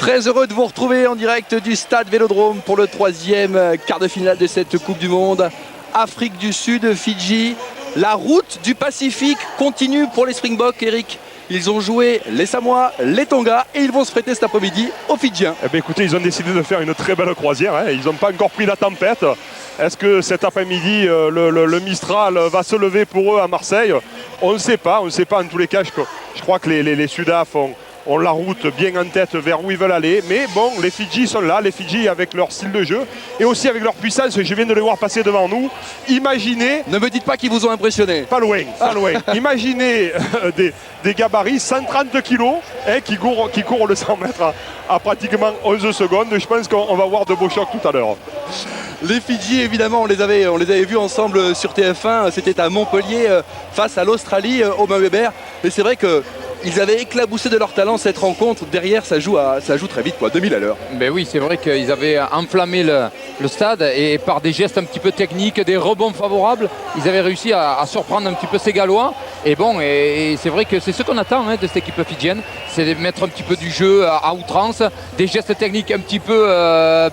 Très heureux de vous retrouver en direct du stade Vélodrome pour le troisième quart de finale de cette Coupe du Monde. Afrique du Sud, Fidji. La route du Pacifique continue pour les Springboks, Eric. Ils ont joué les Samoa, les Tonga et ils vont se prêter cet après-midi aux Fidjiens. Eh bien, écoutez, ils ont décidé de faire une très belle croisière. Hein. Ils n'ont pas encore pris la tempête. Est-ce que cet après-midi, le Mistral va se lever pour eux à Marseille? On ne sait pas. On ne sait pas. En tous les cas, je crois que les Sudaf ont la route bien en tête vers où ils veulent aller. Mais bon, les Fidji sont là. Les Fidji avec leur style de jeu et aussi avec leur puissance. Je viens de les voir passer devant nous. Imaginez... Ne me dites pas qu'ils vous ont impressionné. Pas loin, pas loin. Imaginez des gabarits, 130 kilos, hein, qui courent le 100 mètres à pratiquement 11 secondes. Je pense qu'on va voir de beaux chocs tout à l'heure. Les Fidji, évidemment, on les avait vus ensemble sur TF1. C'était à Montpellier face à l'Australie, Aubin Weber. Et c'est vrai que ils avaient éclaboussé de leur talent cette rencontre. Derrière, ça joue très vite, quoi, 2000 à l'heure. Ben oui, c'est vrai qu'ils avaient enflammé le stade et par des gestes un petit peu techniques, des rebonds favorables, ils avaient réussi à surprendre un petit peu ces Gallois. Et bon, et c'est vrai que c'est ce qu'on attend de cette équipe fidjienne, c'est de mettre un petit peu du jeu à outrance, des gestes techniques un petit peu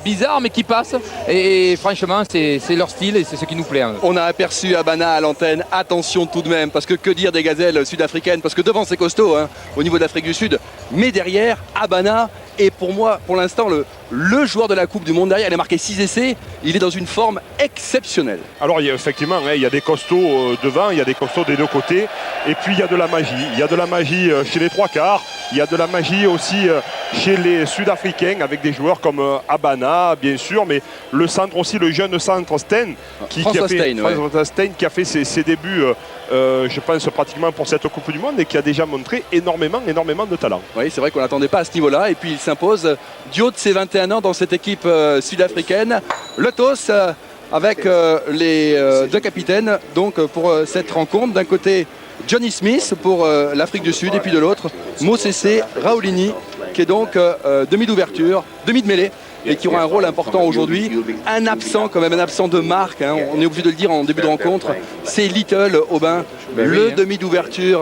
bizarres mais qui passent. Et franchement, c'est leur style et c'est ce qui nous plaît. On a aperçu Abana à l'antenne. Attention tout de même, parce que dire des gazelles sud-africaines, parce que devant c'est costaud au niveau d'Afrique du Sud, mais derrière Abana est pour moi pour l'instant le joueur de la Coupe du Monde. Derrière, il a marqué 6 essais, il est dans une forme exceptionnelle. Alors effectivement, il y a des costauds devant, il y a des costauds des deux côtés, et puis il y a de la magie. Il y a de la magie chez les trois quarts, il y a de la magie aussi chez les Sud-Africains avec des joueurs comme Abana, bien sûr, mais le centre aussi, le jeune centre Steyn qui a fait ses débuts, je pense pratiquement pour cette Coupe du Monde et qui a déjà montré énormément de talent. Oui, c'est vrai qu'on n'attendait pas à ce niveau-là, et puis il s'impose du haut de ses 21 ans dans cette équipe sud-africaine. Le TOS avec les deux capitaines donc pour cette rencontre. D'un côté Johnny Smith pour l'Afrique du Sud et puis de l'autre Mosese Raulini qui est donc demi d'ouverture, demi de mêlée et qui aura un rôle important aujourd'hui. Un absent quand même, un absent de marque, on est obligé de le dire en début de rencontre, c'est Little Aubin, demi d'ouverture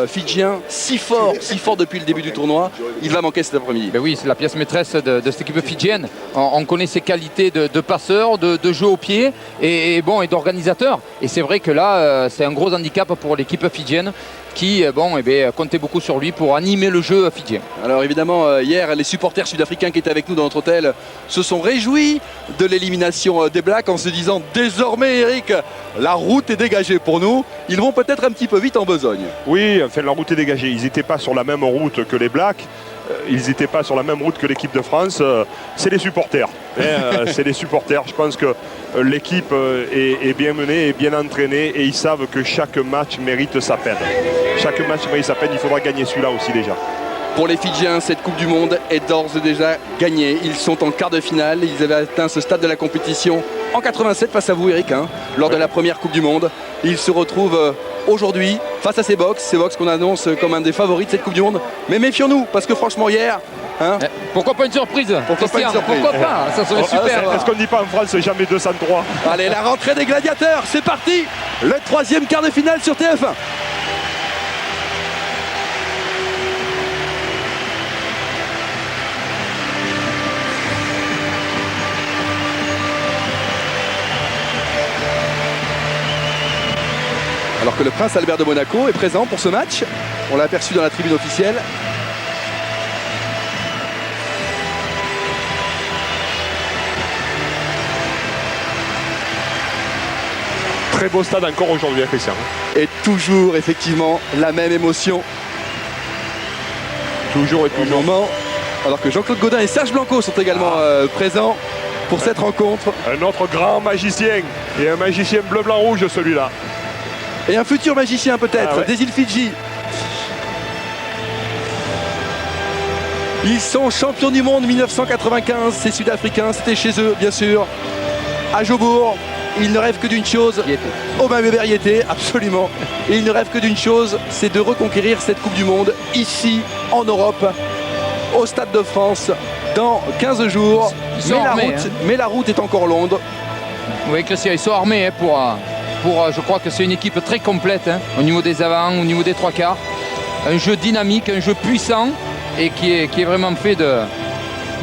fidjien, si fort depuis le début du tournoi. Il va manquer cet après-midi. Ben oui, c'est la pièce maîtresse de cette équipe fidjienne. On connaît ses qualités de passeur, de jeu au pied et d'organisateur. Et c'est vrai que là, c'est un gros handicap pour l'équipe fidjienne qui comptait beaucoup sur lui pour animer le jeu fidjien. Alors évidemment, hier, les supporters sud-africains qui étaient avec nous dans notre hôtel se sont réjouis de l'élimination des Blacks en se disant désormais, Eric, la route est dégagée pour nous. Ils vont peut-être un petit peu vite en besogne. Oui, enfin, la route est dégagée. Ils n'étaient pas sur la même route que les Blacks. Ils n'étaient pas sur la même route que l'équipe de France. C'est les supporters. C'est les supporters. Je pense que l'équipe est bien menée, est bien entraînée et ils savent que chaque match mérite sa peine. Chaque match mérite sa peine. Il faudra gagner celui-là aussi déjà. Pour les Fidjiens, cette Coupe du Monde est d'ores et déjà gagnée. Ils sont en quart de finale. Ils avaient atteint ce stade de la compétition en 87 face à vous, Eric, lors de la première Coupe du Monde. Ils se retrouvent aujourd'hui face à ces Box qu'on annonce comme un des favoris de cette Coupe du Monde. Mais méfions-nous, parce que franchement hier... pourquoi pas une surprise? Pourquoi pas? Ça serait super. Est-ce qu'on ne dit pas en France jamais 203? Allez, la rentrée des gladiateurs, c'est parti. Le troisième quart de finale sur TF1. Alors que le prince Albert de Monaco est présent pour ce match. On l'a aperçu dans la tribune officielle. Très beau stade encore aujourd'hui, Christian. Et toujours, effectivement, la même émotion. Toujours et toujours. Alors que Jean-Claude Gaudin et Serge Blanco sont également présents pour cette rencontre. Un autre grand magicien. Et un magicien bleu-blanc-rouge, celui-là. Et un futur magicien peut-être, des îles Fidji. Ils sont champions du monde 1995, ces Sud-Africains, c'était chez eux bien sûr, à Jobourg. Ils ne rêvent que d'une chose, Aubin Weber y était, absolument. Et ils ne rêvent que d'une chose, c'est de reconquérir cette Coupe du Monde ici en Europe, au Stade de France, dans 15 jours. Mais la route est encore longue. Oui, Christian, ils sont armés je crois que c'est une équipe très complète au niveau des avants, au niveau des trois quarts. Un jeu dynamique, un jeu puissant et qui est vraiment fait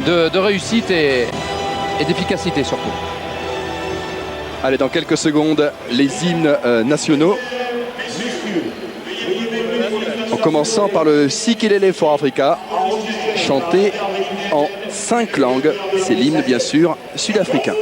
de réussite et d'efficacité surtout. Allez, dans quelques secondes, les hymnes nationaux. En commençant par le Sikelele for Africa, chanté en 5 langues. C'est l'hymne, bien sûr, sud-africain.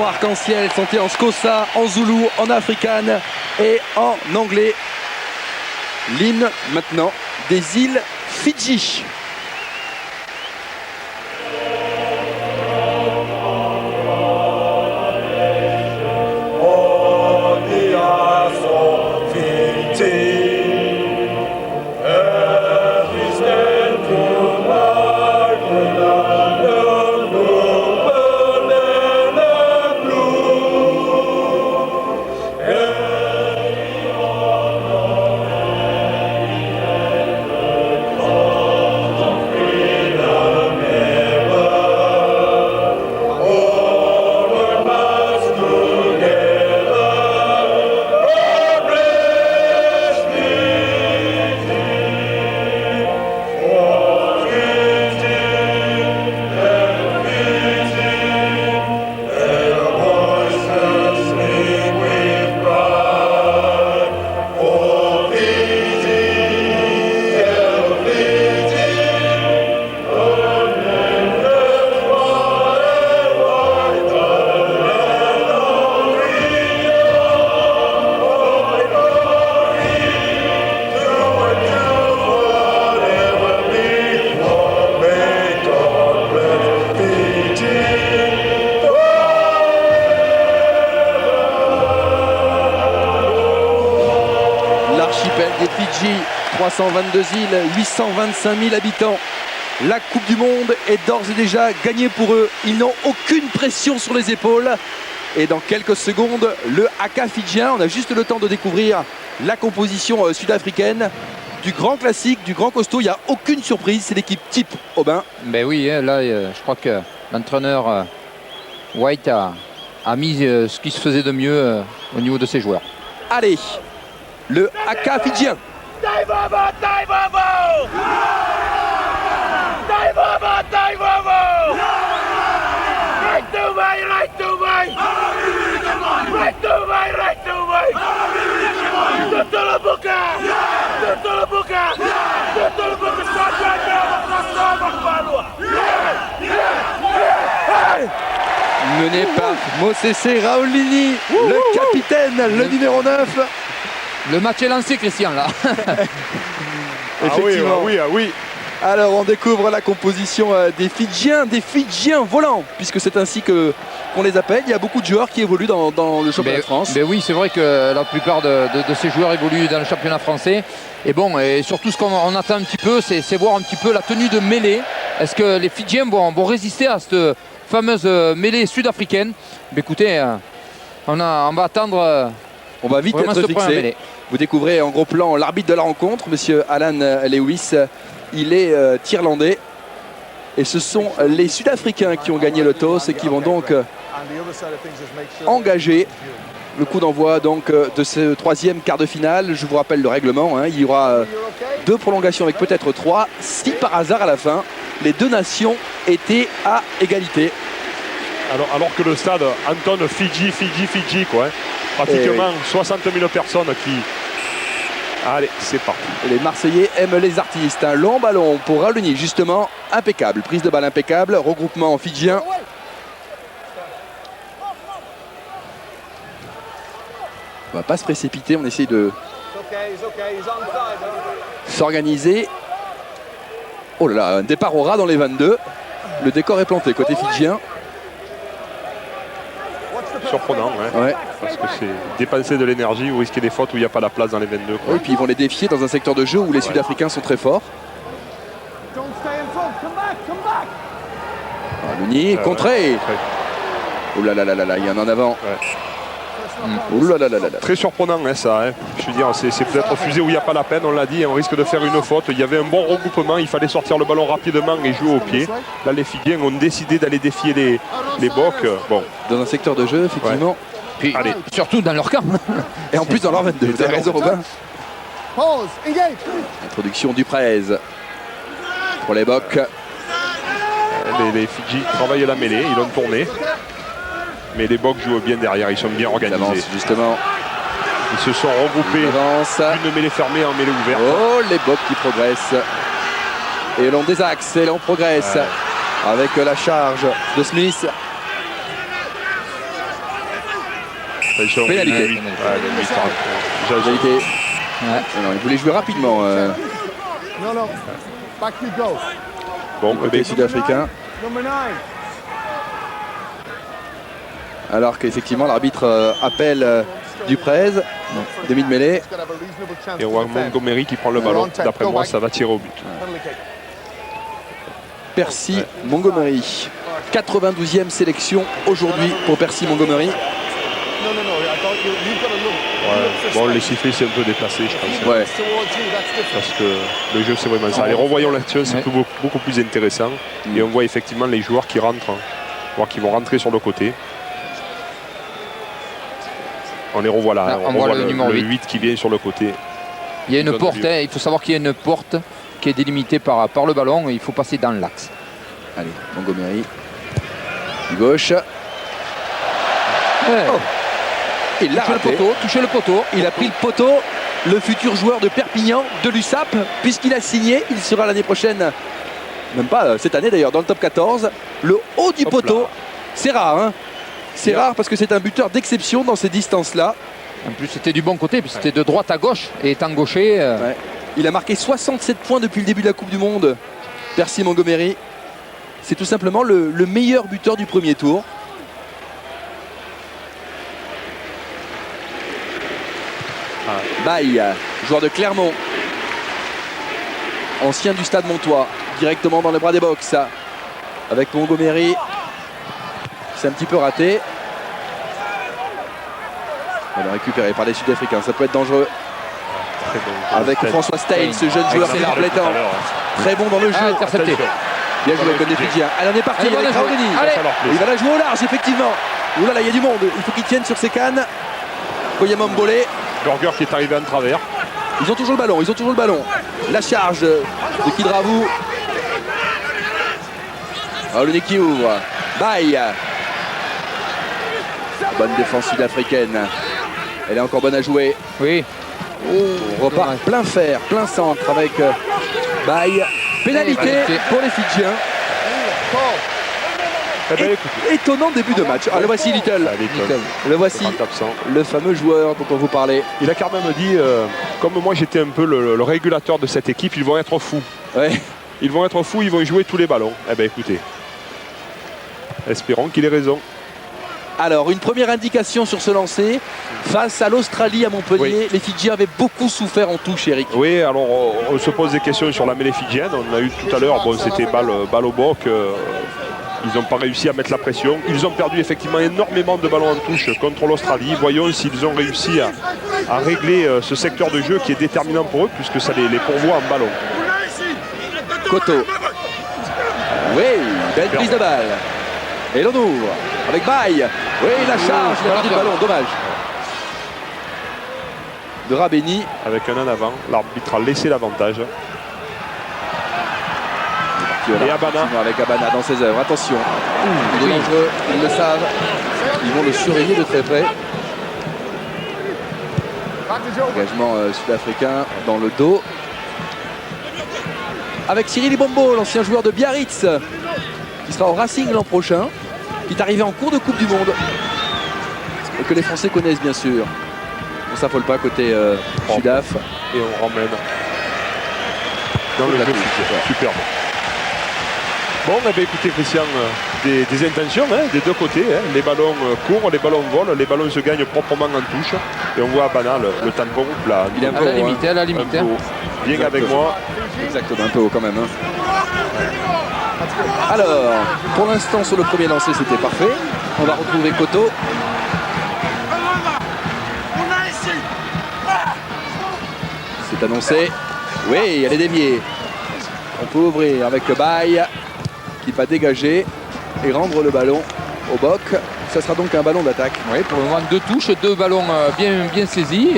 Arc-en-ciel, chanté en Xhosa, en Zoulou, en Afrikaans et en anglais. L'hymne maintenant des îles Fidji. Des Fidji, 322 îles, 825 000 habitants. La Coupe du Monde est d'ores et déjà gagnée pour eux. Ils n'ont aucune pression sur les épaules. Et dans quelques secondes, le haka fidjien. On a juste le temps de découvrir la composition sud-africaine du grand classique, du grand costaud. Il n'y a aucune surprise. C'est l'équipe type Aubin. Ben oui, là, je crois que l'entraîneur White a mis ce qui se faisait de mieux au niveau de ses joueurs. Allez, le haka fidjien. Mené par Mosese Raoulini, le capitaine, le numéro 9. Le match est lancé, Christian, là. Effectivement. Ah oui. Alors on découvre la composition des Fidjiens volants, puisque c'est ainsi qu'on les appelle. Il y a beaucoup de joueurs qui évoluent dans le championnat de France. Mais oui, c'est vrai que la plupart de ces joueurs évoluent dans le championnat français. Et bon, et surtout ce qu'on attend un petit peu, c'est voir un petit peu la tenue de mêlée. Est-ce que les Fidjiens vont résister à cette fameuse mêlée sud-africaine? Écoutez, on va attendre. On va vite être fixé. Vous découvrez en gros plan l'arbitre de la rencontre, monsieur Alan Lewis. Il est irlandais. Et ce sont les Sud-Africains qui ont gagné le toss et qui vont donc engager le coup d'envoi donc de ce troisième quart de finale. Je vous rappelle le règlement. Il y aura 2 prolongations avec peut-être 3. Si par hasard à la fin, les 2 nations étaient à égalité. Alors que le stade entonne Fidji quoi. Pratiquement 60 000 personnes qui... Allez, c'est parti. Les Marseillais aiment les artistes. Un long ballon pour Raoulini, justement, impeccable. Prise de balle impeccable, regroupement fidjien. On va pas se précipiter, on essaye de s'organiser. Oh là là, un départ au ras dans les 22. Le décor est planté côté fidjien. Surprenant, ouais. Parce que c'est dépenser de l'énergie ou risquer des fautes où il n'y a pas la place dans les 22. Oui, puis ils vont les défier dans un secteur de jeu où les Sud-Africains sont très forts. Luni, contré. Oh là là là là, il y en a en avant. Oh là là là là. Très surprenant ça. Je veux dire, c'est peut-être refusé où il n'y a pas la peine, on l'a dit, on risque de faire une faute. Il y avait un bon regroupement, il fallait sortir le ballon rapidement et jouer au pied. Là, les Fidjiens ont décidé d'aller défier les Bocs. Bon. Dans un secteur de jeu, effectivement. Puis, surtout dans leur camp. Et en plus dans leur 22. Vous avez raison, Robin. Introduction du Prez pour les Bocs. Les Fidji travaillent la mêlée, ils l'ont tourné. Mais les Bocs jouent bien derrière, ils sont bien organisés. Ils avancent, justement. Ils se sont regroupés d'une mêlée fermée en mêlée ouverte. Oh, les Bocs qui progressent. Et l'on désaxe et l'on progresse. Avec la charge de Smith. Pénalité. Pénalité. Non, il voulait jouer rapidement. Bon, côté sud-africain. Alors qu'effectivement l'arbitre appelle Duprez, demi de mêlée. Et on voit Montgomery qui prend le ballon. D'après moi, ça va tirer au but. Percy Montgomery. 92e sélection aujourd'hui pour Percy Montgomery. Bon, les sifflets c'est un peu déplacé, je pense. Ouais. Parce que le jeu c'est vraiment ça. Allez, revoyons l'action, c'est beaucoup plus intéressant. Et on voit effectivement les joueurs qui rentrent, voire qui vont rentrer sur le côté. On les revoit là. On voit le numéro 8 qui vient sur le côté. Il y a une porte, il faut savoir qu'il y a une porte qui est délimitée par le ballon et il faut passer dans l'axe. Allez, Montgomery. Du gauche. Il l'a raté. Touché le poteau. Il a pris le poteau. Le futur joueur de Perpignan, de l'USAP, puisqu'il a signé, il sera l'année prochaine, même pas cette année d'ailleurs, dans le top 14. Le haut du poteau, c'est rare, hein. C'est rare parce que c'est un buteur d'exception dans ces distances-là. En plus, c'était du bon côté, puis c'était de droite à gauche. Et étant gaucher... Il a marqué 67 points depuis le début de la Coupe du Monde. Percy Montgomery. C'est tout simplement le meilleur buteur du premier tour. Baye, joueur de Clermont. Ancien du Stade Montois. Directement dans les bras des Bocs. Avec Montgomery. C'est un petit peu raté. Elle est récupérée par les Sud-Africains. Ça peut être dangereux. Avec François Stein, ce jeune joueur complétant. Très bon dans le jeu. Intercepté. Bien joué avec les Fidjiens. Elle en est partie avec Raoulini. Il va la jouer au large, effectivement. Oula, là, il y a du monde. Il faut qu'il tienne sur ses cannes. Koyama Mbolé. Burger qui est arrivé en travers. Ils ont toujours le ballon, La charge de Kidravou. Raoulini qui ouvre. Baye. Bonne défense sud-africaine. Elle est encore bonne à jouer. Oui. On repart plein fer, plein centre avec Baye. Pénalité pour les Fidjiens. Étonnant début de match. Le voici Little. Le voici, le fameux joueur dont on vous parlait. Il a quand même dit, comme moi j'étais un peu le régulateur de cette équipe, ils vont être fous. Ouais. Ils vont être fous, ils vont jouer tous les ballons. Eh bien écoutez, espérons qu'il ait raison. Alors, une première indication sur ce lancer. Face à l'Australie à Montpellier, les Fidjiens avaient beaucoup souffert en touche, Eric. Oui, alors on se pose des questions sur la mêlée fidjienne. On a eu tout à l'heure, bon, c'était balle au boc. Ils n'ont pas réussi à mettre la pression. Ils ont perdu effectivement énormément de ballons en touche contre l'Australie. Voyons s'ils ont réussi à régler ce secteur de jeu qui est déterminant pour eux, puisque ça les pourvoit en ballon. Koto. Oui, belle prise de balle. Et l'on ouvre avec Baye. Oui, la charge, il a perdu le ballon, dommage. De Rabeni. Avec un en avant, l'arbitre a laissé l'avantage. Et Abana. Avec Abana dans ses œuvres. Attention. Il est dangereux, ils le savent. Ils vont le surveiller de très près. Engagement sud-africain dans le dos. Avec Cyril Ibombo, l'ancien joueur de Biarritz, qui sera au Racing l'an prochain, qui est arrivé en cours de Coupe du Monde. Et que les Français connaissent bien sûr. On ne s'affole pas côté Sudaf. Et on ramène dans le jeu. Superbe. Bon, eh bien, écoutez Christian, des intentions des deux côtés. Les ballons courent, les ballons volent, les ballons se gagnent proprement en touche. Et on voit Abana, le tampon, là, il est un peu à la limite. Bien avec moi. Exactement, un peu haut quand même. Alors, pour l'instant, sur le premier lancer, c'était parfait. On va retrouver Koto. C'est annoncé. Oui, elle est déviée. On peut ouvrir avec le Baye qui va dégager et rendre le ballon au boc. Ça sera donc un ballon d'attaque. Oui, pour le moment, deux touches, deux ballons bien saisis.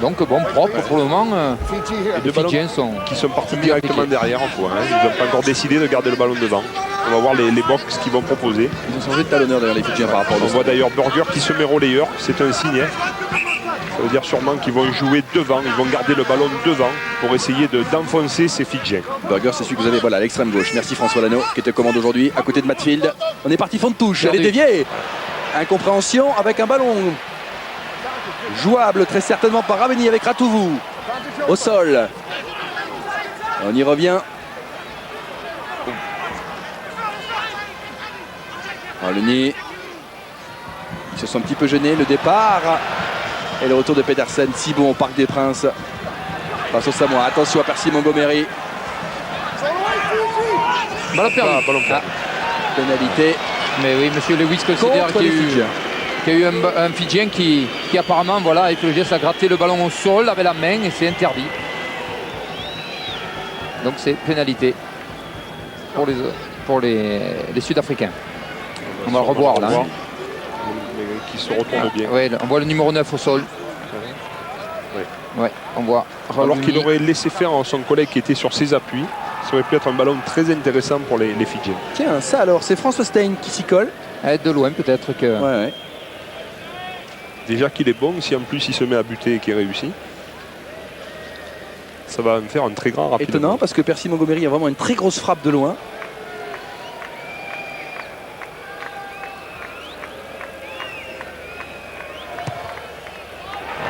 Donc bon, propre pour le moment. Les deux ballons qui sont partis directement derrière en fois. Ils n'ont pas encore décidé de garder le ballon devant. On va voir les box qu'ils vont proposer. Ils ont changé de talonneur derrière les Fidjiens par rapport à On voit d'ailleurs Burger qui se met relayeur. C'est un signe. Ça veut dire sûrement qu'ils vont jouer devant. Ils vont garder le ballon devant pour essayer d'enfoncer ces Fidjiens. Burger, c'est celui que vous avez voilà, à l'extrême gauche. Merci François Lano qui était commande aujourd'hui à côté de Matfield. On est parti fond de touche. Elle est déviée. Incompréhension avec un ballon jouable très certainement par Rabeni avec Ratouvou au sol. On y revient. Le nid. Ils se sont un petit peu gênés. Le départ et le retour de Pedersen. Si bon au Parc des Princes face au Samoa. Attention à Percy Montgomery. Ballon perdu. Pénalité. Mais oui, monsieur Lewis considère qu'il y a eu un Fidjien qui apparemment voilà, avec le geste a gratté le ballon au sol avec la main et c'est interdit. Donc c'est pénalité pour les Sud-Africains. On va le revoir là. Qui se retourne bien. Ouais, on voit le numéro 9 au sol. Ouais, on voit. Alors qu'il aurait laissé faire son collègue qui était sur ses appuis. Ça aurait pu être un ballon très intéressant pour les Fidjiens. Tiens, ça alors, c'est François Stein qui s'y colle. De loin peut-être que... Ouais. Déjà qu'il est bon, si en plus il se met à buter et qu'il réussit, ça va me faire un très grand rapide. Étonnant parce que Percy Montgomery a vraiment une très grosse frappe de loin.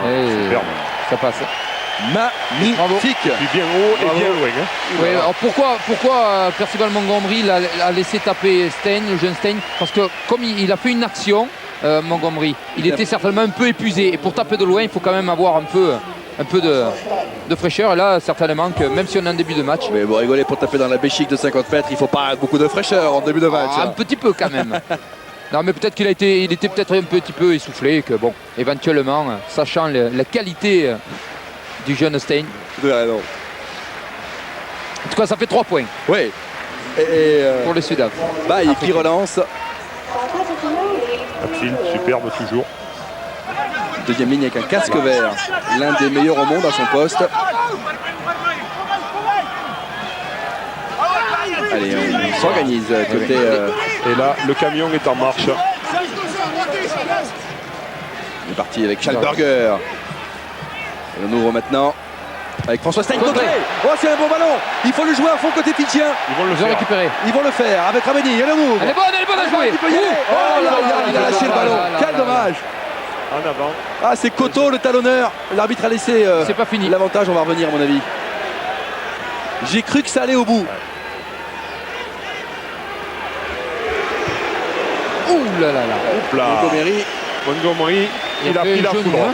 Superbe. Ça passe. Magnifique. Puis bien haut et bien loin. Oui, alors pourquoi Percival Montgomery a laissé taper Stein, le jeune Stein? Parce que comme il a fait une action, Montgomery, il était certainement un peu épuisé. Et pour taper de loin, il faut quand même avoir un peu de fraîcheur. Et là, certainement que même si on est en début de match... Mais vous rigolez, pour taper dans la béchique de 50 mètres, il ne faut pas beaucoup de fraîcheur en début de match. Un petit peu quand même. Non, mais peut-être qu'il était peut-être un petit peu essoufflé. Et que bon, éventuellement, sachant la qualité du jeune Stein. Non. En tout cas, ça fait 3 points. Oui. Pour les Sudaf. Baye qui relance. Matfield, superbe toujours. Deuxième ligne avec un casque vert. L'un des meilleurs au monde à son poste. Allez, on s'organise côté... Et là, le camion est en marche. Il est parti avec Schalberger. Et on ouvre maintenant avec François Stein. Oh, c'est un bon ballon. Il faut le jouer à fond côté Fidjien. Ils vont le récupérer. Ils vont le faire avec Rabeni. Elle ouvre. Elle est bonne à jouer. Oh là là, il a lâché le ballon. Quel dommage. En avant. Ah, c'est Koto le talonneur. L'arbitre a laissé c'est pas fini. L'avantage, on va revenir à mon avis. J'ai cru que ça allait au bout. Ouh là là là. Hop là. Montgomery, il a pris la genou, foudre. hein.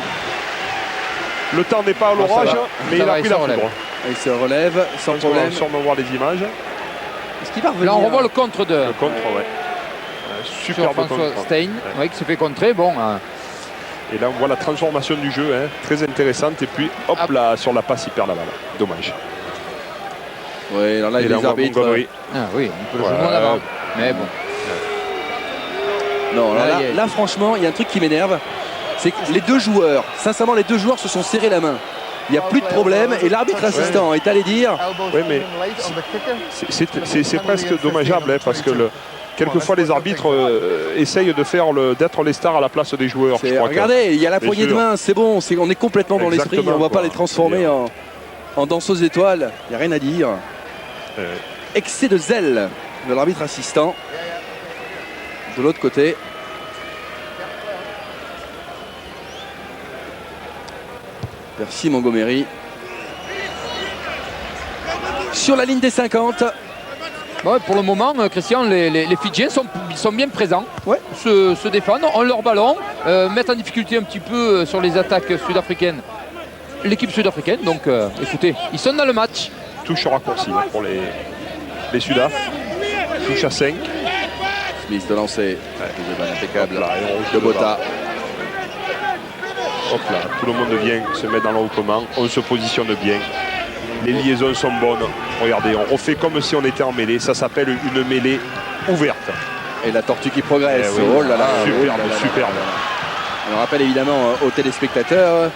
Le temps n'est pas à l'orage, mais Ça il a va, pris il la se relève. foudre. il se relève sans On va problème. sûrement voir les images. Est-ce qu'il va revenir? Là, on revoit le contre de Le contre, ouais. sur Superbe François contre. Stein, ouais, qui se fait contrer. Bon, Et là, on voit la transformation du jeu, hein, très intéressante. Et puis, hop là, sur la passe, il perd la balle. Dommage. Oui, alors là, Et là, on les voit arbitres. Montgomery. oui, un peu le Ouais. genou en avant. Mais bon. Non, alors Là, là, franchement, il y a un truc qui m'énerve. C'est que les deux joueurs, sincèrement, les deux joueurs se sont serrés la main. Il n'y a plus de problème et l'arbitre assistant est allé dire. Oui, mais c'est presque dommageable, hein, parce que quelquefois les arbitres essayent de faire d'être les stars à la place des joueurs. Je crois Regardez, il y a la Bien poignée de sûr. main, c'est bon, on est complètement dans l'esprit. Exactement, On ne va pas quoi. les transformer en danseuses étoiles. Il n'y a rien à dire. Excès de zèle de l'arbitre assistant. De l'autre côté. Merci Montgomery. Sur la ligne des 50. Ouais, pour le moment, Christian, les Fidjiens sont bien présents, Ouais. se défendent, ont leur ballon, mettent en difficulté un petit peu sur les attaques sud-africaines l'équipe sud-africaine. Donc écoutez, ils sont dans le match. Touche raccourci hein, pour les Sudaf. Touche à 5. Smith de lancer. Impeccable. Hop là, et on de joue Bota. Hop là, tout le monde vient se mettre dans le regroupement. On se positionne bien. Les liaisons sont bonnes. Regardez, on refait comme si on était en mêlée. Ça s'appelle une mêlée ouverte. Et la tortue qui progresse. Eh oui. Oh là là. Superbe, oh là là. superbe. On rappelle évidemment aux téléspectateurs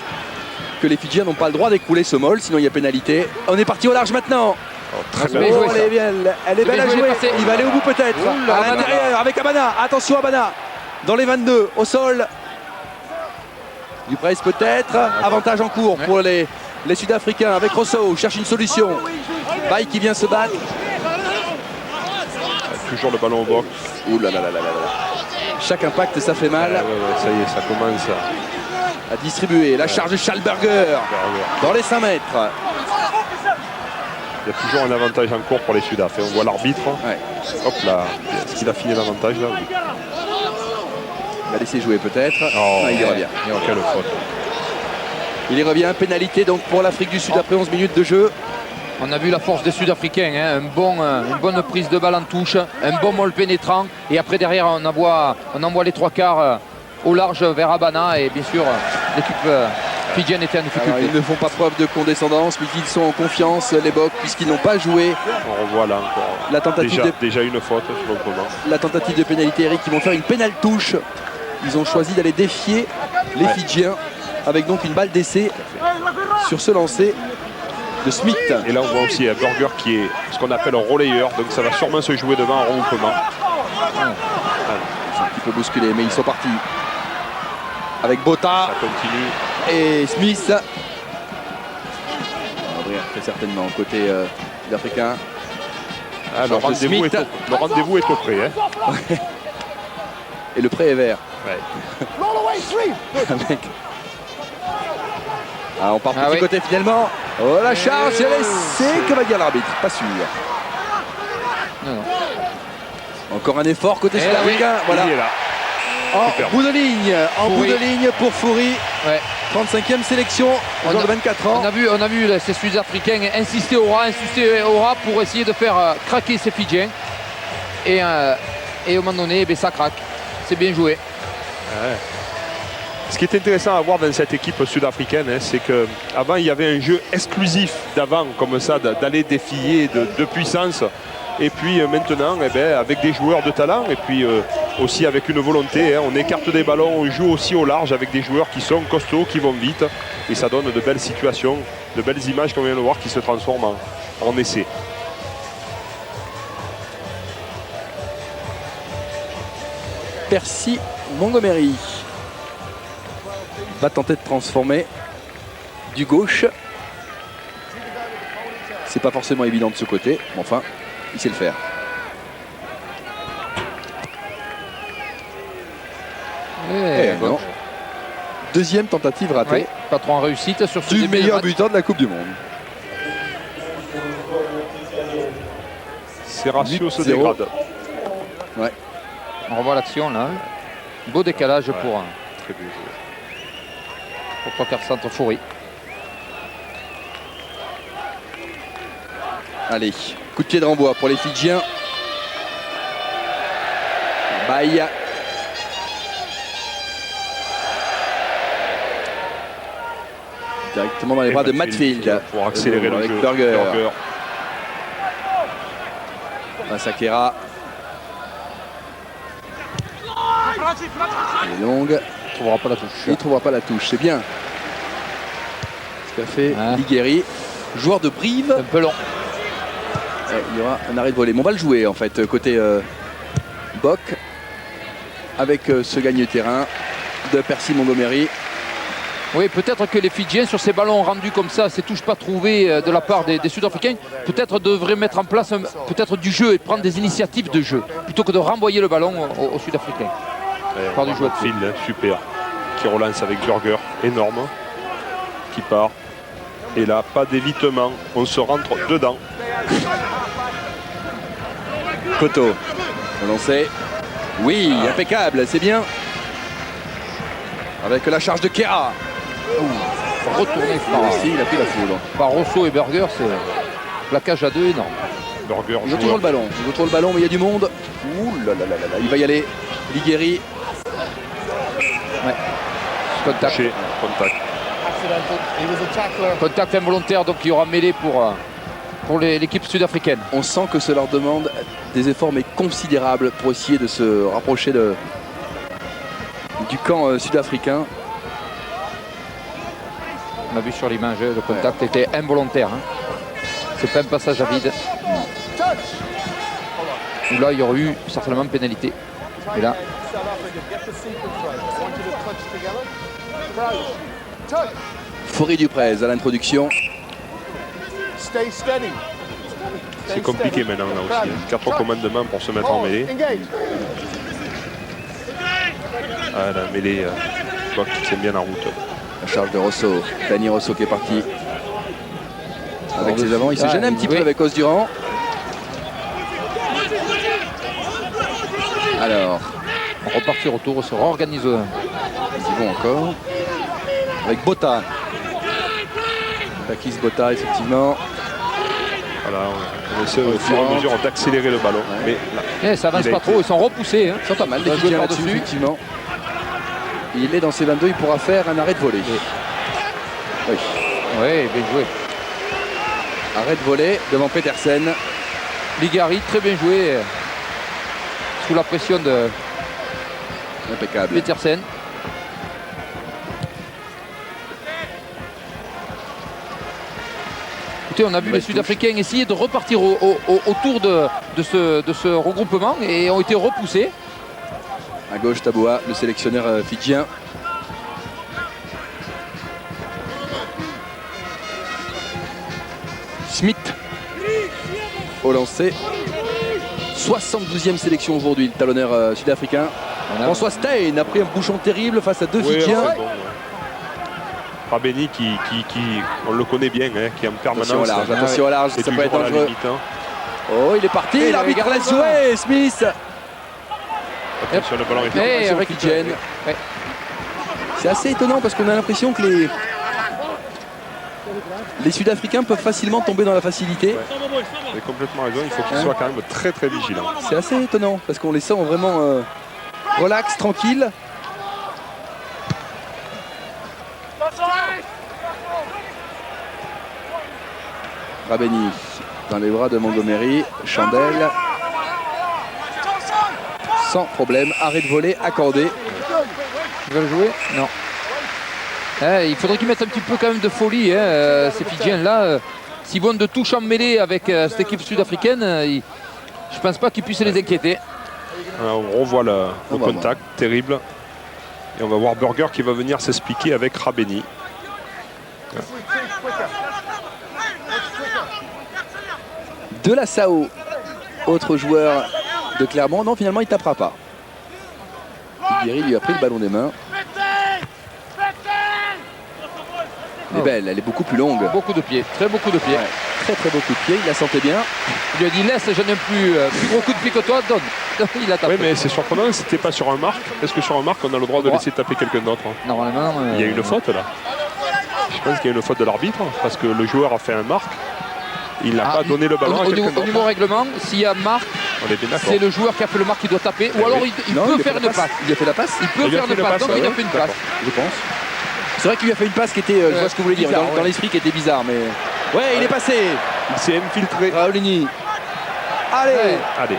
que les Fidjiens n'ont pas le droit d'écouler ce mol, sinon il y a pénalité. On est parti au large maintenant. Très bien bien. joué, Elle est belle, elle est Bien belle à joué, jouer. les passés. Il va aller au bout peut-être. Ouh là, À l'intérieur avec Abana. Attention Abana. Dans les 22, au sol. Du presse peut-être. Avantage en cours Ouais. pour les Sud-Africains avec Rousseau. Cherche une solution. Baye qui vient se battre. Toujours le ballon au box. Ouh là là là là là là. Chaque impact, ça fait mal. Ouais, ça y est, ça commence À distribuer. La charge de Schalberger dans les 5 mètres. Il y a toujours un avantage en cours pour les Sudaf. Et on voit l'arbitre. Ouais. Hop là. Est-ce qu'il a fini l'avantage là? Oui. Il va laisser jouer peut-être. Oh, Ah, il y revient. Quelle faute. Il y revient. Pénalité donc pour l'Afrique du Sud après 11 minutes de jeu. On a vu la force des Sud-Africains, hein, une bonne prise de balle en touche, un bon molle pénétrant. Et après derrière, on envoie les trois quarts au large vers Abana. Et bien sûr, l'équipe fidjienne était en Alors, difficulté. ils ne font pas preuve de condescendance, mais ils sont en confiance, les Bocs, puisqu'ils n'ont pas joué. On revoit là encore. La tentative, Déjà une faute sur le moment. la tentative de pénalité, Eric, ils vont faire une pénale touche. Ils ont choisi d'aller défier les Fidjiens avec donc une balle d'essai sur ce lancer de Smith. Et là on voit aussi un Burger qui est ce qu'on appelle un relayeur, donc ça va sûrement se jouer devant un regroupement. Ils sont un petit peu bousculés, mais ils sont partis. Avec Bota Ça continue. et Smith. On va ouvrir très certainement côté sud-africain. Ah, le George rendez-vous Smith. est au près. Hein. Et le prêt est vert. Ouais. Avec- Ah, on part Ah petit oui. côté finalement. Oh la charge, c'est laissé. Que va dire l'arbitre? Pas sûr. Non, non. Encore un effort côté Et sud-africain. Voilà. Il est là. En Superbe. bout de ligne. En Foury. bout de ligne pour Foury. Ouais. 35e sélection. On Joueur a- de 24 ans. On a vu là, ces Sud-Africains insister au ras pour essayer de faire craquer ces Fidjiens. Et au moment donné, eh bien, ça craque. C'est bien joué. Ouais. Ce qui est intéressant à voir dans cette équipe sud-africaine, hein, c'est qu'avant il y avait un jeu exclusif d'avant, comme ça, d'aller défier de puissance. Et puis maintenant, eh ben, avec des joueurs de talent et puis aussi avec une volonté, hein, on écarte des ballons, on joue aussi au large avec des joueurs qui sont costauds, qui vont vite. Et ça donne de belles situations, de belles images qu'on vient de voir qui se transforment en essais. Percy Montgomery va tenter de transformer du gauche. C'est pas forcément évident de ce côté, mais enfin, il sait le faire. Eh non. Deuxième tentative ratée Ouais, pas trop en réussite sur ce du début de meilleur match. buteur de la Coupe du Monde. Ces ratios se 8-0. dégradent. Ouais. On revoit l'action là. Beau décalage Ouais. pour Très bien joué. trois quarts centre Foury. Allez, coup de pied de renvoi pour les Fidjiens. Baye. Directement dans les Et bras de Matfield. pour accélérer le avec jeu. Burger. Masakera. Elle est longue. Il ne trouvera pas la touche. Il ne trouvera pas la touche, c'est bien. Ce qu'a fait Ouais. Ligueri, joueur de Brive. Un peu long. Il y aura un arrêt de volée. Mais on va le jouer en fait, côté Bock. Avec ce gagne-terrain de Percy Montgomery. Oui, peut-être que les Fidjiens, sur ces ballons rendus comme ça, ces touches pas trouvées de la part des Sud-Africains, peut-être devraient mettre en place peut-être du jeu et prendre des initiatives de jeu, plutôt que de renvoyer le ballon aux Sud-Africains. Par du joueur de Matfield, hein, super. Qui relance avec Burger, énorme. Qui part. Et là, pas d'évitement. On se rentre dedans. Poteau. Relancé. Oui, impeccable, c'est bien. Avec la charge de Kera. Retourné Aussi, il a pris la foudre. par Rosso et Burger, c'est plaquage à deux énorme. Burger, Il veut toujours joueur. le ballon. Il veut toujours le ballon, mais il y a du monde. Ouh là là là là là. Il va y aller. Ligueri. Contact. Touché, contact. Contact involontaire, donc il y aura mêlée pour l'équipe sud-africaine. On sent que ça leur demande des efforts mais considérables pour essayer de se rapprocher du camp sud-africain. On a vu sur l'image, le contact était involontaire. Hein. C'est pas un passage à vide. Où là, il y aurait eu certainement pénalité. Et là, Foury Duprez à l'introduction. C'est compliqué maintenant là aussi. 4 commandements pour se mettre en mêlée. Ah, la mêlée, Bock qui tient bien la route. La charge de Rosso. Dani Rosso qui est parti. Avec ses avants. Il se gêne un petit peu avec Osdurand. Alors, on repartit retour, se réorganise. ils y vont encore. Avec Botta. Takis Botta, effectivement. Voilà, on essaie au fur et à mesure d'accélérer le ballon. Mais là, Ça avance il a pas été- trop, ils sont repoussés. Hein. Ils sont pas mal, les Ça joue Fidjiens par-dessus. là-dessus, effectivement. Il est dans ses 22, il pourra faire un arrêt de volée. Oui. Oui, bien joué. Arrêt de volée devant Petersen. Ligari, très bien joué. Sous la pression de Impeccable. Petersen. Écoutez, on a vu les Sud-Africains essayer de repartir autour de ce regroupement et ont été repoussés. À gauche, Taboua, le sélectionneur fidjien. Smith au lancer. 72e sélection aujourd'hui, le talonneur sud-africain. François Steyn a pris un bouchon terrible face à deux oui, Fidjiens. c'est bon, ouais. Rabeni qui, on le connaît bien, hein, qui est en permanence. Attention au large, C'est ça peut être toujours à la dangereux. limite, hein. Oh, il est parti, Et l'arbitre il laisse regarde jouer, Smith. Attention, le ballon est Et Attention, récupéré. Fidjienne. Ouais. C'est assez étonnant parce qu'on a l'impression que les Sud-Africains peuvent facilement tomber dans la facilité. Vous avez complètement raison, il faut qu'il soit quand même très très vigilant. C'est assez étonnant parce qu'on les sent vraiment relax, tranquilles. Rabeni dans les bras de Montgomery. Chandel. Sans problème. Arrêt de volée accordé. Ils veulent jouer? Non. Il faudrait qu'ils mettent un petit peu quand même de folie, hein, ces Fidjiens-là. S'ils vont de touche en mêlée avec cette équipe sud-africaine, je pense pas qu'ils puissent les inquiéter. Alors, on revoit le On va contact, terrible. Et on va voir Burger qui va venir s'expliquer avec Rabeni. De la Sao, autre joueur de Clermont. Non, finalement, il tapera pas. Guéry lui a pris le ballon des mains. Elle est belle, elle est beaucoup plus longue. Beaucoup de pieds, très beaucoup de pieds. Ouais. très très beau coup de pied, il la sentait bien. Il lui a dit laisse, je n'ai plus gros coup de pied que toi, donne. Il a tapé. Oui, mais c'est surprenant, c'était pas sur un marque. Est-ce que sur un marque, on a le droit de laisser taper quelqu'un d'autre? Normalement. Il y a une faute là. Je pense qu'il y a une faute de l'arbitre parce que le joueur a fait un marque. Il n'a pas donné le ballon à quelqu'un Au d'autre. niveau règlement, s'il y a marque, On est bien d'accord. c'est le joueur qui a fait le marque qui doit taper. Ou alors il Non, peut a faire fait une la passe. Il a fait la passe, Il peut Il a faire fait une la passe. passe, Donc il a ouais, fait une d'accord. passe. je pense. C'est vrai qu'il lui a fait une passe qui était, je vois ce que vous voulez dire, bizarre, dans ouais. l'esprit qui était bizarre, mais... Ouais, il est passé. Il s'est infiltré. Raoulini. Allez. Ouais. Allez.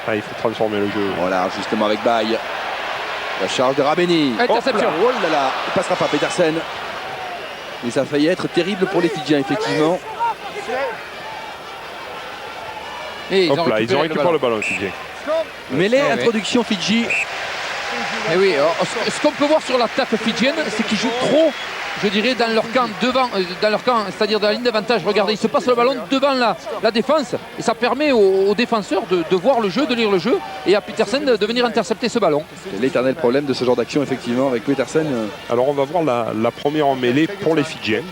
Ah, il faut transformer le jeu. Voilà, justement avec Baye. La charge de Rabeni. Interception. Oh là là, il passera pas Petersen. Mais ça a failli être terrible pour les Fidjiens, effectivement. Et ils Hop là, ils ont récupéré le ballon, Fidji. Mêlée, ouais. introduction Fidji. Et oui, alors, ce qu'on peut voir sur l'attaque fidjienne, c'est qu'ils jouent trop, je dirais, dans leur camp, devant, dans leur camp, c'est-à-dire dans la ligne d'avantage. Regardez, ils se passent le ballon devant la défense et ça permet aux défenseurs de voir le jeu, de lire le jeu et à Petersen de venir intercepter ce ballon. C'est l'éternel problème de ce genre d'action, effectivement, avec Petersen. Alors on va voir la première en mêlée pour les Fidjiens.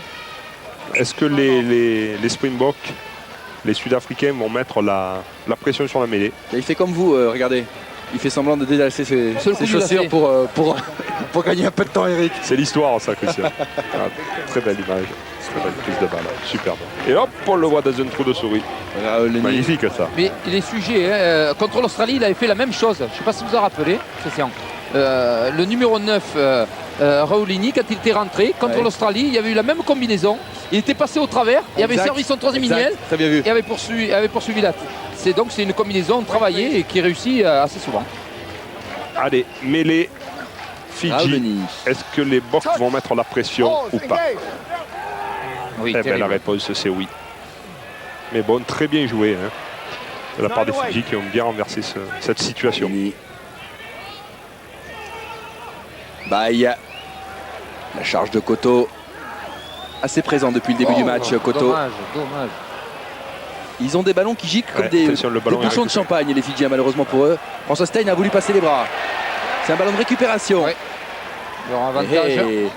Est-ce que les Springboks, les Sud-Africains vont mettre la pression sur la mêlée? Il fait comme vous, regardez. Il fait semblant de délasser ses Seul coup du chaussures lacet. pour gagner un peu de temps, Eric. C'est l'histoire ça, Christian. Ah, très belle image, très belle prise de balle, superbe. Et hop, on le voit dans un trou de souris. Raoulini. Magnifique ça. Mais les sujets, contre l'Australie, il avait fait la même chose. Je ne sais pas si vous vous en rappelez, Christian. Le numéro 9, Raoulini, quand il était rentré contre Ouais. l'Australie, il y avait eu la même combinaison. Il était passé au travers, il avait Exact. servi son troisième Exact. lignel Très bien vu. et avait poursuivi la tête. C'est une combinaison travaillée et qui réussit assez souvent. Allez, mêlée, Fidji. Raoulini. Est-ce que les Boks vont mettre la pression ou pas? Oui, Eh ben, terrible. la réponse c'est oui. Mais bon, très bien joué hein, de la part des Fidji qui ont bien renversé cette situation. Raoulini. Baye. La charge de Koto. Assez présent depuis le début du match, Koto. Dommage. Ils ont des ballons qui giclent comme Ouais, des attention, le ballon est bouchons de récupéré. champagne, les Fidjiens, malheureusement pour eux. François Stein a voulu passer les bras. C'est un ballon de récupération. Ouais. Leur avantage. Hey.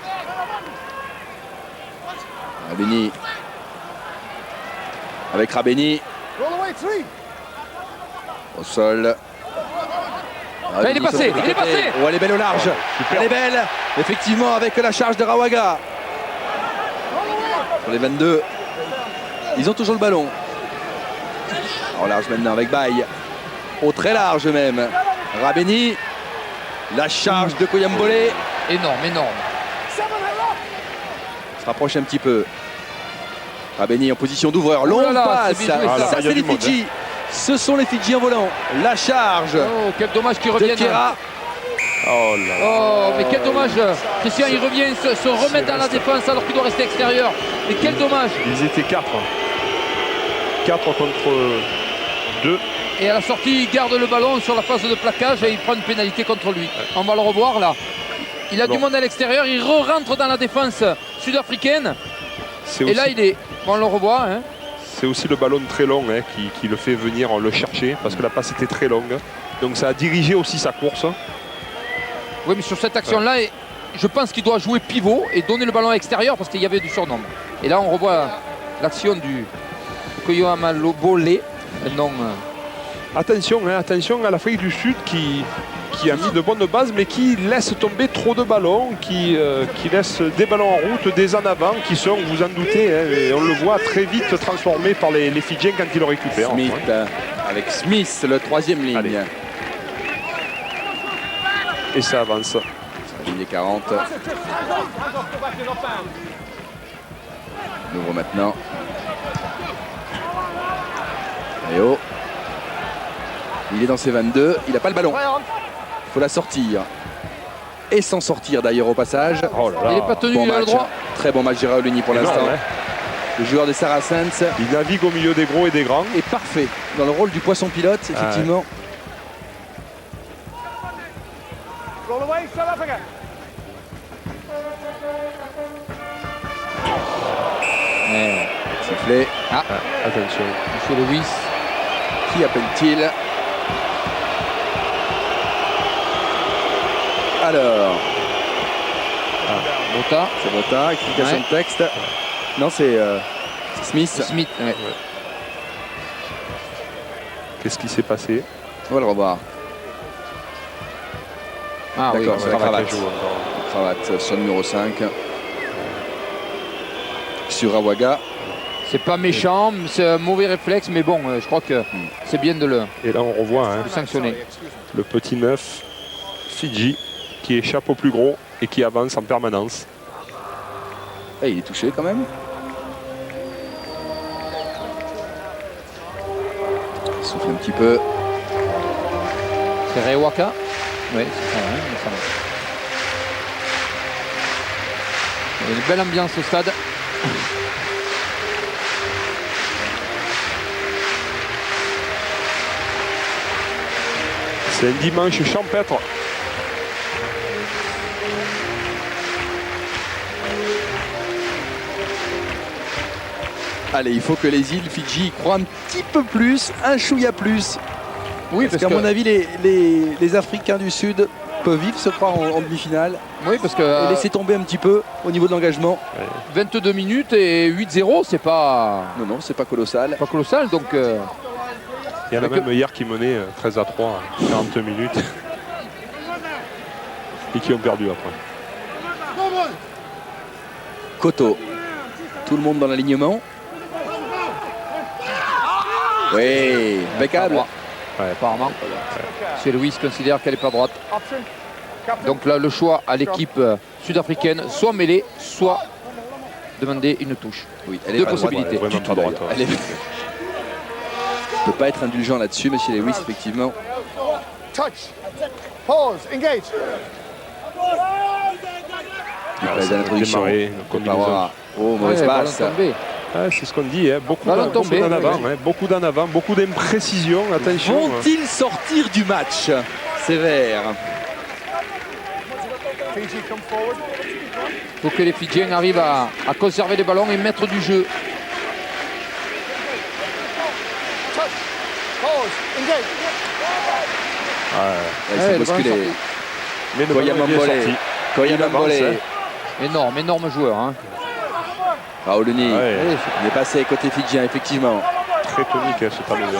Rabeni. Avec Rabeni. Au sol. il est passé, il est passé. Oh, elle est belle au large. super. Elle est belle. Effectivement, avec la charge de Rawaga. Pour les 22. Ils ont toujours le ballon. En large maintenant avec Baye. Au très large même. Rabeni. La charge de Koyambole. Énorme. Se rapproche un petit peu. Rabeni en position d'ouvreur. Longue Oh là là, passe. c'est bien joué, ça. Ça, Ah, là, il y a c'est les du monde, Fidji. Ce sont les Fidji en volant. La charge Oh, quel dommage qu'il de revienne. Kera. Oh là là. Oh, mais quel dommage. Christian, il revient se remettre dans la défense alors qu'il doit rester extérieur. Mais quel dommage. Ils étaient 4. 4 contre 2. Et à la sortie, il garde le ballon sur la phase de plaquage et il prend une pénalité contre lui. On va le revoir là. Il a Bon. du monde à l'extérieur, il rentre dans la défense sud-africaine. C'est Et là, aussi, il est. On le revoit. Hein. c'est aussi le ballon très long hein, qui le fait venir le chercher parce que la passe était très longue. Donc ça a dirigé aussi sa course. Oui, mais sur cette action-là, je pense qu'il doit jouer pivot et donner le ballon à l'extérieur parce qu'il y avait du surnombre. Et là, on revoit l'action du Koyoamalobole. Non. Attention à l'Afrique du Sud qui a mis de bonnes bases mais qui laisse tomber trop de ballons, qui laisse des ballons en route, des en avant qui sont, vous en doutez, hein, et on le voit très vite transformé par les Fidjiens quand ils le récupèrent. Smith Enfin. avec Smith, le troisième ligne. Allez. Et ça avance. Ligne 40. Nouveau maintenant. Léo. Il est dans ses 22. Il n'a pas le ballon. Il faut la sortir. Et s'en sortir d'ailleurs au passage. Oh là là. Il n'est pas tenu, Bon il a le match. droit. Très bon match de Raoulini pour Énorme, l'instant. hein. Le joueur des Saracens Il navigue au milieu des gros et des grands. est parfait dans le rôle du poisson pilote, effectivement. Sifflet. Attention. Monsieur Lewis. Qui appelle-t-il? Alors, Mota. c'est Bota, explication Ouais. de texte. Non, c'est Smith. Smith, ouais. Qu'est-ce qui s'est passé? On va le revoir. Ah oui, D'accord, c'est la cravate. qui joue encore. Cravate sur le numéro 5. Sur Awaga. c'est pas méchant, c'est un mauvais réflexe, mais bon, je crois que c'est bien de le Et là, on revoit sanctionner. le petit 9, Fidji, qui échappe au plus gros et qui avance en permanence. Il est touché quand même. Il souffle un petit peu. C'est Rewaka. Oui, c'est ça, hein, il me semble. Il y a une belle ambiance au stade. C'est un dimanche champêtre. Allez, il faut que les îles Fidji y croient un petit peu plus, un chouïa plus. Oui, Parce qu'à mon avis, les Africains du Sud peuvent vivre se croire en demi-finale oui, parce et que laisser tomber un petit peu au niveau de l'engagement. 22 minutes et 8-0, c'est pas Non, c'est pas colossal. colossal. Donc, Il y en a Avec même hier qui menaient 13 à 3 à 40 minutes et qui ont perdu après. Koto. Tout le monde dans l'alignement. Oui, impeccable. apparemment, M. Lewis considère qu'elle n'est pas droite. Donc là, le choix à l'équipe sud-africaine, soit mêler, soit demander une touche. Oui, elle est Deux pas possibilités. Droite, vraiment pas droite. Elle est... ne peut pas être indulgent là-dessus, M. Lewis, effectivement. Touch. Pause. Engage. Il passe à l'introduction. Oh, mauvaise passe. C'est ce qu'on dit, beaucoup tombé, d'en avant, beaucoup d'en avant, beaucoup d'imprécision. Attention. Vont-ils sortir du match? Sévère. Fiji, come forward. Il faut que les Fidjiens arrivent à conserver les ballons et mettre du jeu. Touch. Pause. Engage. Il s'est bousculé. Mais le Koya ballon est bien Mambolé. sorti. Koya Il avance, Mambolé. Énorme joueur. Hein. Raouluni. Ouais. Il est passé côté fidjien, effectivement. Très tonique, ce tableau.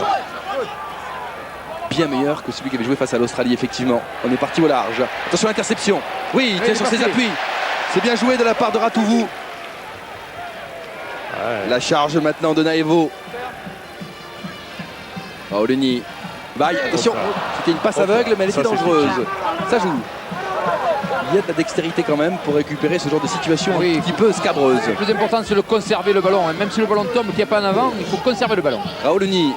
Bien meilleur que celui qui avait joué face à l'Australie, effectivement. On est parti au large. Attention à l'interception. Oui, il tient sur ses appuis. C'est bien joué de la part de Ratouvou. La charge maintenant de Naevo. Raouluni. Vaille, attention. C'était une passe aveugle, mais elle était dangereuse. Ça joue. Il y a de la dextérité quand même pour récupérer ce genre de situation un petit peu scabreuse. Le plus important, c'est de conserver le ballon. Même si le ballon tombe, qu'il n'y a pas en avant, il faut conserver le ballon. Raouluni.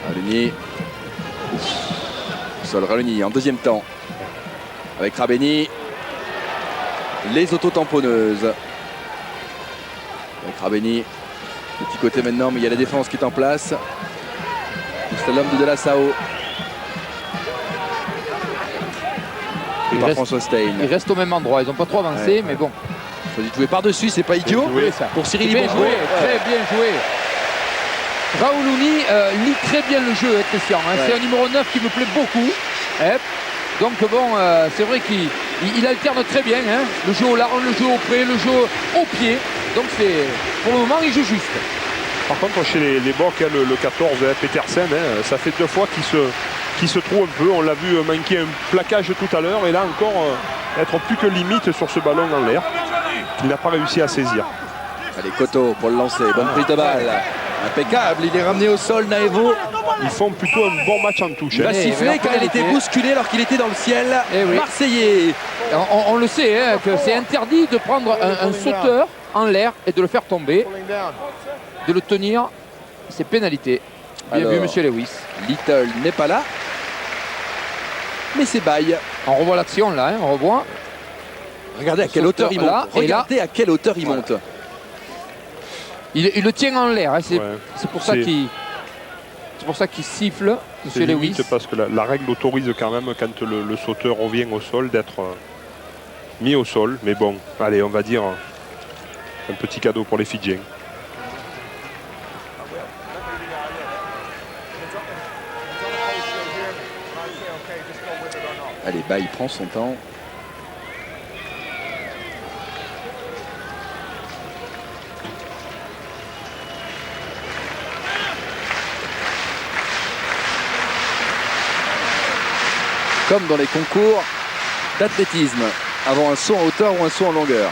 Raouluni. Sol Raouluni en deuxième temps. Avec Rabeni. Les auto-tamponneuses. Avec Rabeni. Petit côté maintenant, mais il y a la défense qui est en place. C'est l'homme de la Sao. Et par François Stein. Ils restent au même endroit. Ils n'ont pas trop avancé, mais bon. Choisi de jouer par-dessus, c'est pas idiot. Pour Cyril Bien Ibongo. joué, très bien joué. Raouluni lit très bien le jeu, Christian. C'est un numéro 9 qui me plaît beaucoup. Donc bon, c'est vrai qu'il alterne très bien. Le jeu au large, le jeu au près, le jeu au pied. Donc pour le moment, il joue juste. Par contre, chez les Bocs, le 14 Petersen, ça fait 2 fois qu'il se trouve un peu. On l'a vu manquer un plaquage tout à l'heure et là encore être plus que limite sur ce ballon en l'air. Il n'a pas réussi à saisir. Allez, Koto pour le lancer. Bonne prise de balle. Impeccable. Il est ramené au sol, Naevo. Ils font plutôt un bon match en touche. Il va siffler car il était bousculé alors qu'il était dans le ciel. Marseillais. On le sait, que c'est interdit de prendre un sauteur en l'air et de le faire tomber. De le tenir, c'est pénalité. Bien vu, monsieur Lewis. Little n'est pas là. Mais c'est Baye. On revoit l'action là, on revoit. Regardez à quelle hauteur il monte. Là, Regardez à quelle hauteur il monte. Il le tient en l'air. C'est pour ça qu'il siffle, monsieur Lewis. Parce que la règle autorise quand même, quand le sauteur revient au sol, d'être mis au sol. Mais bon, allez, on va dire un petit cadeau pour les Fidjiens. Allez, Baye prend son temps. comme dans les concours d'athlétisme, avant un saut en hauteur ou un saut en longueur.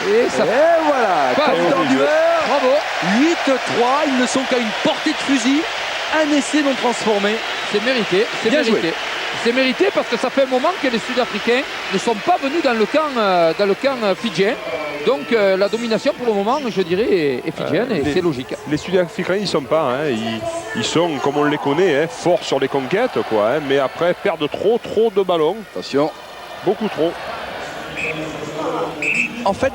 Et ça Et voilà, Pas comme dans au du milieu. beurre, Bravo. 8-3, ils ne sont qu'à une portée de fusil, un essai non transformé. C'est mérité, c'est Bien mérité. joué. C'est mérité parce que ça fait un moment que les Sud-Africains ne sont pas venus dans le camp fidjien. Donc la domination pour le moment, je dirais, est fidjienne et c'est logique. Les Sud-Africains, ils sont pas, hein, ils sont, comme on les connaît, hein, forts sur les conquêtes, quoi, hein, mais après, perdent trop de ballons, Attention. beaucoup trop. En fait,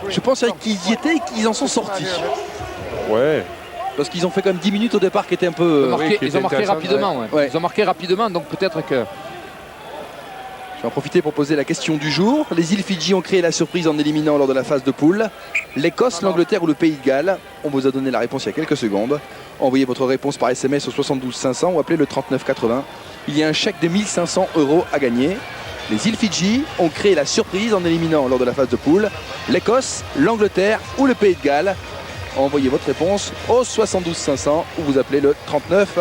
je pense qu'ils y étaient et qu'ils en sont sortis. Ouais, Parce qu'ils ont fait quand même 10 minutes au départ qui étaient un peu... oui, qui Ils ont marqué intéressant, rapidement. Ouais. ouais. Ils ont marqué rapidement, donc peut-être que. Je vais en profiter pour poser la question du jour. Les îles Fidji ont créé la surprise en éliminant lors de la phase de poule l'Écosse, l'Angleterre ou le Pays de Galles. On vous a donné la réponse il y a quelques secondes. Envoyez votre réponse par SMS au 72 500 ou appelez le 39 80. Il y a un chèque de 1 500 € à gagner. Les îles Fidji ont créé la surprise en éliminant lors de la phase de poule l'Écosse, l'Angleterre ou le Pays de Galles. Envoyez votre réponse au 72 500 ou vous appelez le 39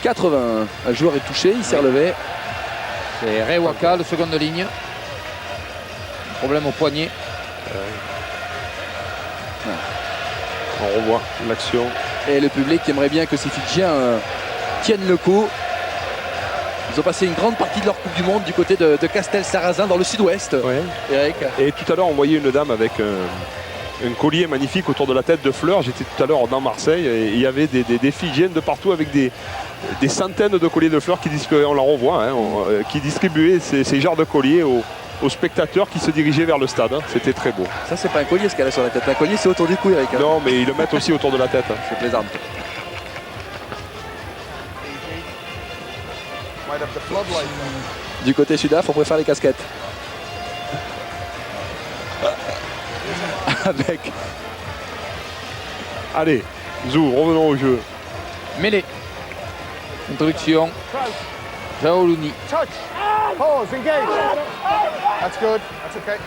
80. Un joueur est touché, il s'est relevé. C'est Ray Waka, le seconde ligne. Problème au poignet. on revoit l'action. Et le public aimerait bien que ces Fidjiens tiennent le coup. Ils ont passé une grande partie de leur Coupe du Monde du côté de Castel-Sarrazin dans le sud-ouest. Ouais. Eric. Et tout à l'heure, on voyait une dame avec un collier magnifique autour de la tête de fleurs. J'étais tout à l'heure dans Marseille et il y avait des Fidjiennes de partout avec des centaines de colliers de fleurs qui distribuaient, on la revoit, hein, qui distribuaient ces genres de colliers aux spectateurs qui se dirigeaient vers le stade. Hein. C'était très beau. Ça, c'est pas un collier ce qu'elle a sur la tête. Un collier, c'est autour du cou, Eric. Non, mais ils le mettent aussi autour de la tête. Hein. Je plaisante. Might have the floodlight. Du côté sud-af, on préfère les casquettes. Avec. Allez, Zou, revenons au jeu. Mêlée. Introduction. Jao Luni. Touch. Pause. Engage. That's good. That's okay.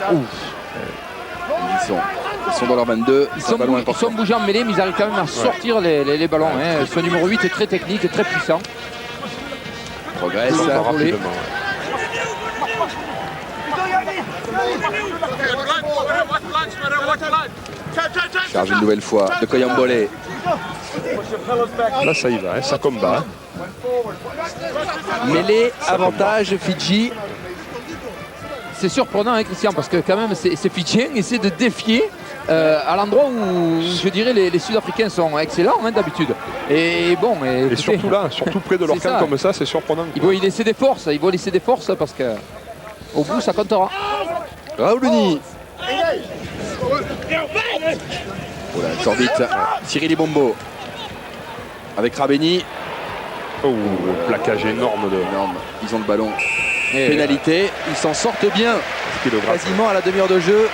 Down. Ils sont dans leur 22. Ils C'est un sont, ballon ils important. sont bougés en mêlée, mais ils arrivent quand même à sortir les ballons. Hein. Ce numéro 8 est très technique, très puissant. Progresse. Rapidement. Charge une nouvelle fois de Koyambole. Là, ça y va, hein, ça combat. Mêlée, avantage Fidji. C'est surprenant, hein, Christian, parce que quand même, ces Fidjiens essaient de défier à l'endroit où, je dirais, les Sud-Africains sont excellents hein, d'habitude. Et bon, Et écoutez, surtout là, surtout près de leur C'est camp ça. comme ça, c'est surprenant. ils vont y laisser des forces. Ils vont laisser des forces parce que au bout, ça comptera. Raouluni. Voilà, il sort vite. Cyril Bombo. Avec Rabeni. Oh, plaquage énorme de Énorme. Ils ont le ballon. Et Pénalité. Ils s'en sortent bien. Kilographe. Quasiment à la demi-heure de jeu.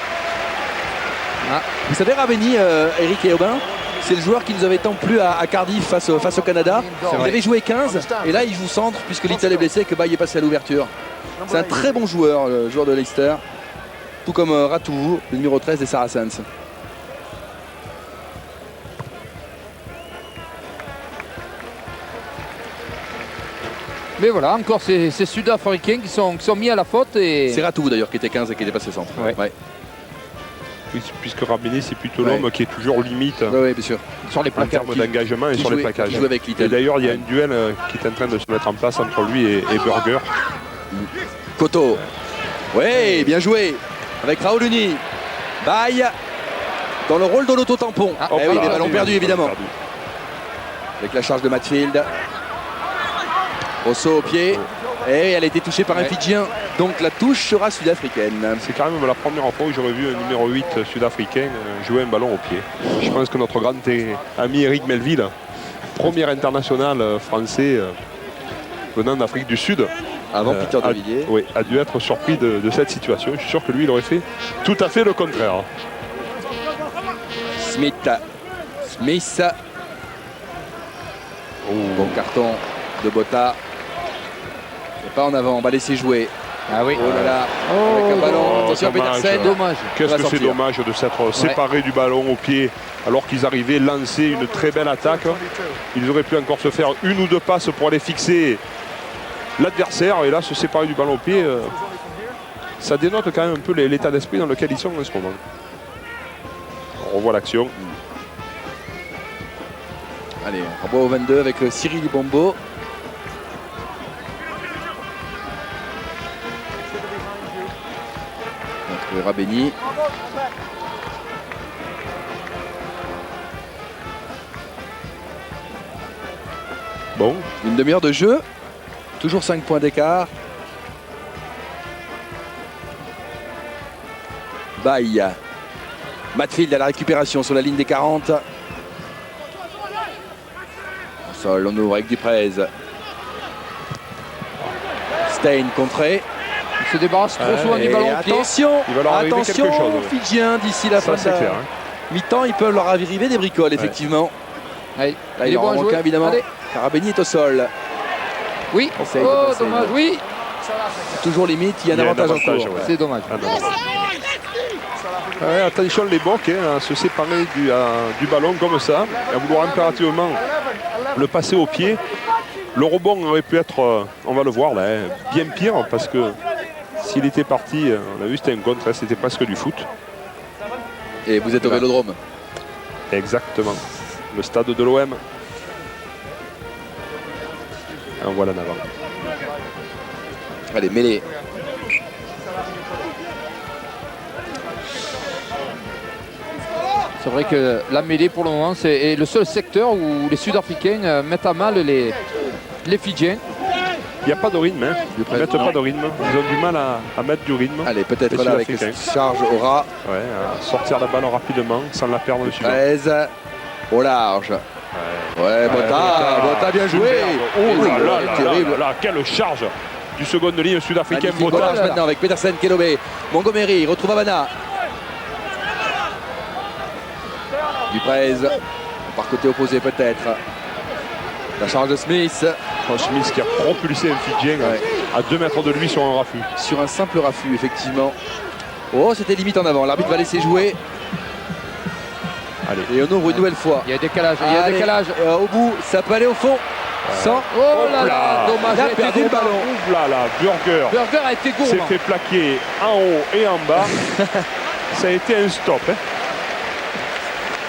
Ah. Vous savez, Rabeni, Eric et Aubin, c'est le joueur qui nous avait tant plu à Cardiff face au Canada. Il avait joué 15 et là il joue centre puisque Little est blessé et que Baye est passé à l'ouverture. C'est un très bon joueur, le joueur de Leicester. Tout comme Ratou, le numéro 13 des Saracens. Mais voilà, encore ces Sud-Africains qui sont mis à la faute. Et C'est Ratou d'ailleurs qui était 15 et qui était passé centre. Ouais. Ouais. Oui, puisque Rabeni, c'est plutôt Ouais. l'homme qui est toujours limite Ouais, bien sûr. sur les en placards. termes d'engagement et Qui sur les jouait- plaquages. qui jouait avec Et Little. d'ailleurs, il y a un duel qui est en train de se mettre en place entre lui et Burger. Koto. Ouais, bien joué. Avec Raouluni. Baye. Dans le rôle de l'auto-tampon. Ah, Eh oui, voilà. des ballons perdus évidemment. Perdu. Avec la charge de Matfield. Rosso au pied. Et elle a été touchée par un Ouais. Fidjien. Donc la touche sera sud-africaine. C'est quand même la première fois où j'aurais vu un numéro 8 sud-africain jouer un ballon au pied. Je pense que notre grand ami Eric Melville, premier international français venant d'Afrique du Sud, Avant Peter a, Davillier. oui, a dû être surpris de cette situation. Je suis sûr que lui, il aurait fait tout à fait le contraire. Smith. Bon carton de Botta. Et pas en avant, on va laisser jouer. Ah oui. Oh là là. Avec un ballon. Attention à dommage. Petersen. Dommage. Qu'est-ce va que c'est sortir. dommage de s'être séparé du ballon au pied alors qu'ils arrivaient lancer une très belle attaque. Ils auraient pu encore se faire une ou deux passes pour aller fixer l'adversaire et là se séparer du ballon au pied. Ça dénote quand même un peu l'état d'esprit dans lequel ils sont en ce moment. On revoit l'action. Allez, on voit au 22 avec Cyril Bombo. Notre Rabeni. Bon, Une demi-heure de jeu. Toujours 5 points d'écart. Baye. Matfield à la récupération sur la ligne des 40. Au sol, on ouvre avec Duprez. Stein contré. Il se débarrasse trop souvent du Et ballon au pied. attention, il va leur arriver attention quelque chose. aux Fidjiens d'ici la ça fin c'est de clair. mi-temps. Ils peuvent leur arriver des bricoles, effectivement. Allez, Là, il il est en bon à manque jouer. un, évidemment. Allez. Carabeni est au sol. Oui, Essaye de oh passer, dommage, là. oui, Toujours limite, il y a un avantage en cours. ouais. c'est dommage. Ah, non. Ouais, attention les bocs à se séparer du ballon comme ça, et à vouloir impérativement le passer au pied. Le rebond aurait pu être, on va le voir là, bien pire, parce que s'il était parti, on a vu c'était un contre, hein, c'était presque du foot. Et vous êtes au Vélodrome. Exactement. Le stade de l'OM. En voilà en avant. Allez, mêlée. C'est vrai que la mêlée pour le moment c'est le seul secteur où les Sud-Africains mettent à mal les Fidjiens. Il n'y a pas de rythme, hein. Ils Duprez, ne mettent non. pas de rythme. Ils ont du mal à mettre du rythme. Allez, peut-être Les là avec Sud-Africains. charge au ras. Ouais, à sortir la balle rapidement sans la perdre dessus. 13 au large. Ouais, Bota bien joué. Oh là là, C'est terrible. là, quelle charge du second de ligne sud-africain. Magnifique Bota. relâche maintenant avec Petersen, Kelobe, Montgomery, retrouve Havana. Duprez, par côté opposé peut-être. La charge de Smith Smith qui a propulsé un Fidjien Ouais. à 2 mètres de lui sur un raffut. sur un simple raffut, effectivement. Oh, c'était limite en avant. L'arbitre va laisser jouer Allez. et on ouvre une nouvelle fois. Il y a décalage, il y a Allez, décalage. au bout, ça peut aller au fond. Sans. Oh là là, dommage, Il a elle était perdu le gourmand. ballon. Ouvre là, Burger Burger a été s'est gourmand. fait plaquer en haut et en bas. Ça a été un stop. Hein.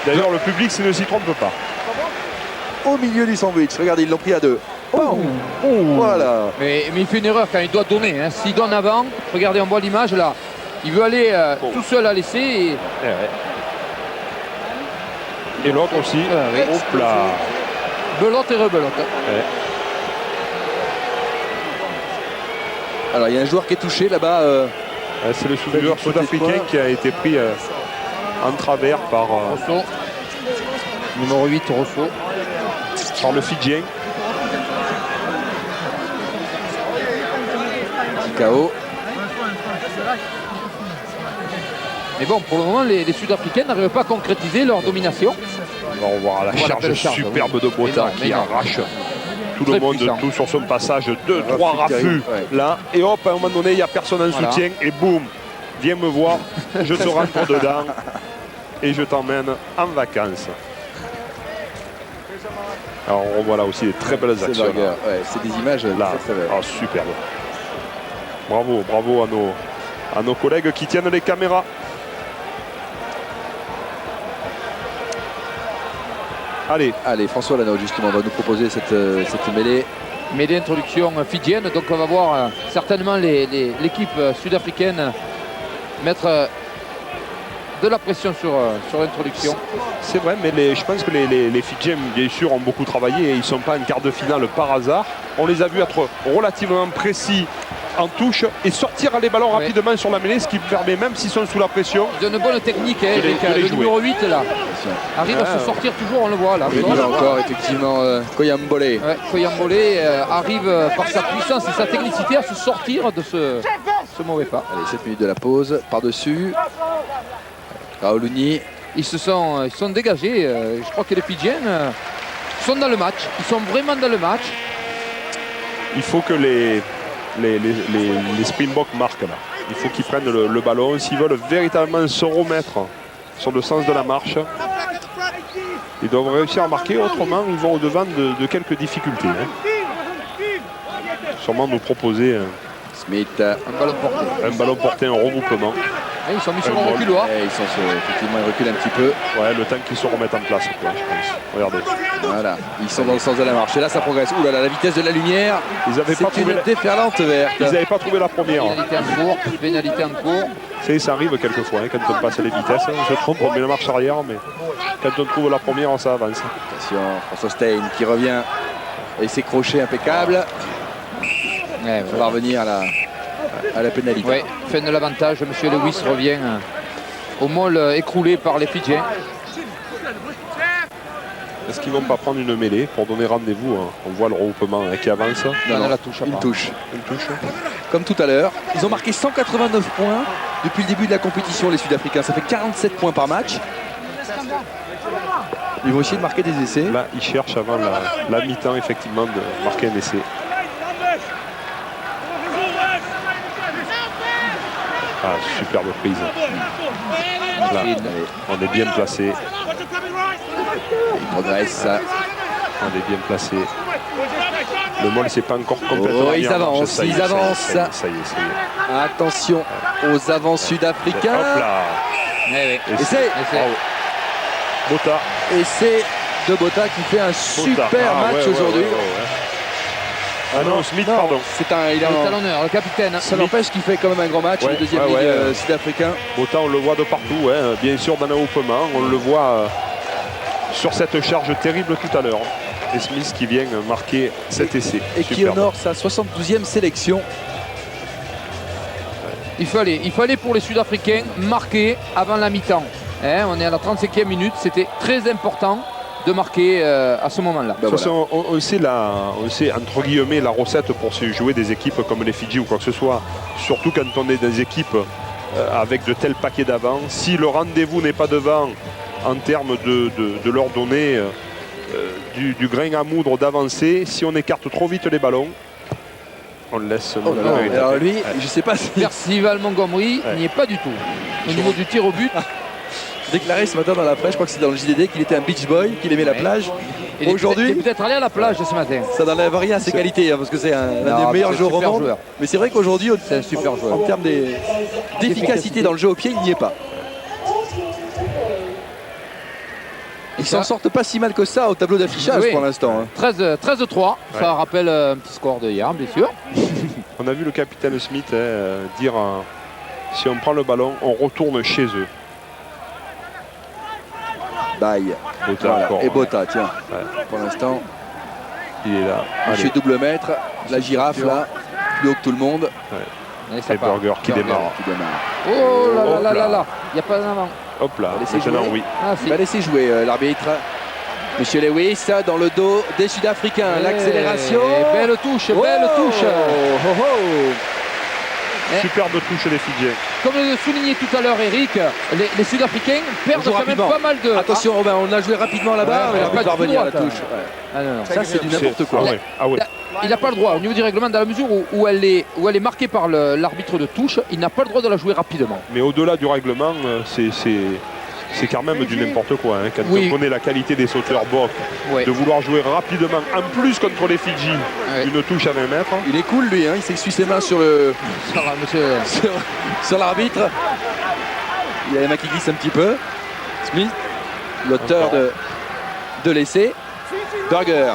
D'ailleurs, le public ne s'y trompe pas. Au milieu du sandwich. Regardez, ils l'ont pris à deux. Voilà. Mais il fait une erreur quand il doit donner. Hein. S'il donne avant, regardez, on voit l'image là. Il veut aller tout seul à laisser. Et... Et l'autre aussi. oui. Hop là. Belote et rebelote. Ouais. Alors, il y a un joueur qui est touché là-bas. C'est le joueur sud-africain qui a été pris en travers par Rosso. Numéro 8, Rosso. le Fidjien. KO. Mais bon, pour le moment, les Sud-Africains n'arrivent pas à concrétiser leur domination. On va revoir la Voilà, charge belle charge, superbe oui. de Bota Énorme, qui énorme. arrache tout Très le monde, puissant. tout sur son passage. 2-3 Raffut raffus terrible, ouais. là. Et hop, à un moment donné, il n'y a personne en Voilà. soutien. Et boum, viens me voir, je te rentre dedans et je t'emmène en vacances. Alors on revoit là aussi des très belles C'est actions. Burger. Ouais, c'est des images Là, très, très belles. ah, superbe. Bravo à nos collègues qui tiennent les caméras. Allez, François Lano, justement, va nous proposer cette mêlée. Mêlée introduction fidjienne. Donc on va voir certainement l'équipe sud-africaine mettre de la pression sur l'introduction. c'est vrai, mais je pense que les Fidjiens, bien sûr, ont beaucoup travaillé et ils ne sont pas en quart de finale par hasard. On les a vus être relativement précis en touche et sortir les ballons Ouais. rapidement sur la mêlée, ce qui permet, même s'ils sont sous la pression, Ils ont une bonne technique. Hein, De les- avec, de les le jouer. numéro 8 là arrive à Ah, se sortir toujours, on le voit là. Il y a encore, effectivement, Koyambole. Ouais, Koyambole arrive par sa puissance et sa technicité à se sortir de ce mauvais pas. Allez, 7 minutes de la pause. Par-dessus. Raouluni. Ils se sont dégagés. Je crois que les Fidjiens sont dans le match. Ils sont vraiment dans le match. il faut que les Springboks marquent là. Il faut qu'ils prennent le ballon s'ils veulent véritablement se remettre sur le sens de la marche. Ils doivent réussir à marquer, autrement ils vont au-devant de quelques difficultés. Hein. sûrement nous proposer Smith. Un ballon porté. un ballon porté, un regroupement. Et ils sont mis sur le Un reculoir. Effectivement, ils reculent un petit peu. Ouais, le temps qu'ils se remettent en place, quoi, je pense. Regardez. Voilà, ils sont dans le sens de la marche. Et là, ça progresse. Ouh là là, la vitesse de la lumière. Ils n'avaient pas C'est trouvé une déferlante verte. Ils n'avaient pas trouvé la première. Pénalité en cours. Pénalité en cours. Ça arrive quelquefois, hein, quand on passe les vitesses. On se trompe, on met la marche arrière, mais quand on trouve la première, ça avance. Attention, François Stein qui revient. Et ses crochets impeccables. Ouais, On va revenir à la pénalité. ouais, fin de l'avantage. Monsieur Lewis revient au môle écroulé par les Fidjiens. Est-ce qu'ils vont pas prendre une mêlée pour donner rendez-vous, hein? On voit le regroupement qui avance. Non, non, la touche, Une apparemment. touche. Une touche. Comme tout à l'heure. Ils ont marqué 189 points depuis le début de la compétition, les Sud-Africains. Ça fait 47 points par match. Ils vont essayer de marquer des essais. Là, ils cherchent avant la mi-temps, effectivement, de marquer un essai. Ah, superbe prise. Là, on est bien placé. Ils progressent. On est bien placé. Le môle, c'est pas encore complètement Oh, ils mis en marche. avancent, Ça y est, ils ça y est, avancent. ça y est, ça y est, ça y est. Attention aux avants Hop sud-africains. là. Ouais, ouais. Essai. Bravo. Bota. Essai de Bota qui fait un Bota. super Ah, match ouais, aujourd'hui. ouais, ouais, ouais. Ah non, Smith, Non, pardon. c'est un, il a Le un- talonneur, le capitaine. ça n'empêche qu'il fait quand même un grand match, Ouais, le deuxième ouais, ligne ouais. sud-africain. Bota, on le voit de partout, hein. Bien sûr dans le regroupement. On le voit sur cette charge terrible tout à l'heure. Et Smith qui vient marquer cet essai. Et qui Superbe. honore sa 72e sélection. Il fallait pour les Sud-Africains marquer avant la mi-temps. Hein, on est à la 35e minute. C'était très important de marquer à ce moment-là. Ben De toute voilà. façon, on sait entre guillemets la recette pour se jouer des équipes comme les Fidji ou quoi que ce soit. Surtout quand on est dans des équipes avec de tels paquets d'avant. Si le rendez-vous n'est pas devant en termes de leur donner du grain à moudre d'avancer, si on écarte trop vite les ballons, on le laisse. Oh là là. mourir. Alors lui, Ouais. je sais pas si Percival Montgomery Ouais. n'y est pas du tout. Au niveau du tir au but, déclaré ce matin dans la presse, je crois que c'est dans le JDD, qu'il était un beach boy, qu'il aimait la Ouais. plage. il est Aujourd'hui, peut-être allé à la plage ce matin. ça n'enlève rien à ses qualités, hein, parce que c'est un Non, des mais meilleurs c'est un joueurs au super monde. joueur. Mais c'est vrai qu'aujourd'hui, C'est un super joueur. en termes d'efficacité dans le jeu au pied, il n'y est pas. Ils s'en sortent pas si mal que ça au tableau d'affichage Oui. pour l'instant. hein. 13-3, ça rappelle un petit score de hier, bien sûr. On a vu le capitaine Smith dire si on prend le ballon, on retourne chez eux. Baille. Bota Voilà. encore. Et Bota, tiens. Ouais. Pour l'instant, Il est là. monsieur Allez, double maître, la girafe là, plus haut que tout le monde. Et ça les part. burgers qui démarrent. Qui démarre. Oh là là Hop là là. là là. Il n'y a pas d'avant. Hop là, laisser maintenant jouer. oui. Ah, Il va laisser jouer l'arbitre. Monsieur Lewis dans le dos des Sud-Africains. L'accélération. Belle touche, belle Oh, touche. oh, oh. Superbe touche des Fidjiens. Comme le soulignait tout à l'heure Eric, les Sud-Africains perdent joue quand même rapidement. pas mal de... Attention Robin, on a joué rapidement là-bas, Ouais, mais ouais, on va pas du revenir à la tout droit, touche. Ouais. Ah, non, non. Ça c'est du n'importe quoi. Ah ouais. Ah ouais. Il n'a pas le droit au niveau du règlement, dans la mesure où elle est marquée par l'arbitre de touche, il n'a pas le droit de la jouer rapidement. Mais au-delà du règlement, c'est quand même du n'importe quoi. Hein. Quand Oui. on connaît la qualité des sauteurs Bok, Ouais. de vouloir jouer rapidement, en plus contre les Fidji, Ouais. une touche à 20 mètres. Il est cool lui, hein. Il s'essuie ses mains sur le Ça va, monsieur. sur l'arbitre. Il a les mains qui glissent un petit peu. Smith, l'auteur Encore. de l'essai. Burger.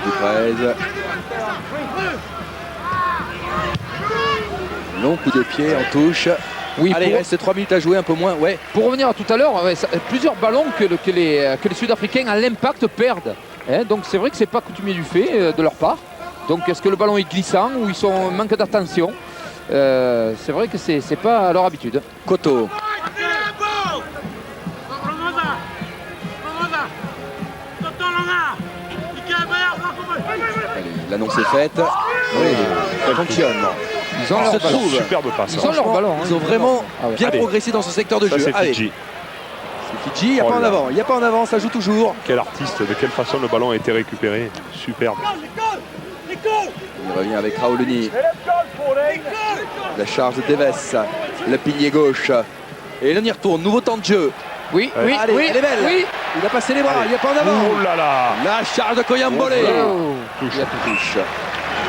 Duprez. Long coup de pied en touche. Oui, Allez, il reste 3 minutes à jouer, un peu moins. Ouais. pour revenir à tout à l'heure, ouais, plusieurs ballons que les Sud-Africains à l'impact perdent. Hein, donc c'est vrai que c'est pas coutumier du fait de leur part. Donc est-ce que le ballon est glissant ou ils sont en manque d'attention? C'est vrai que c'est pas à leur habitude. Koto. Allez, l'annonce est faite. Oui, ça fonctionne. Ils ont On leur se ballon. trouve. Superbe passe. Ils ont leur ballon. hein. Ils ont vraiment Ah ouais. bien Allez. progressé dans ce secteur de Ça jeu. c'est Allez, Fidji. c'est Fidji, il n'y a Oh pas en là. avant. Il n'y a pas en avant, ça joue toujours. Quel artiste, de quelle façon le ballon a été récupéré. Superbe. Il revient avec Raouluni. La charge de Deves, le pilier gauche. Et là, on y retourne. Nouveau temps de jeu. Oui, oui, Allez, oui, elle est belle. oui. Il a passé les bras, il n'y a pas en avant. Oh là là. La charge de Koyambole. Oh. Il y a tout touche.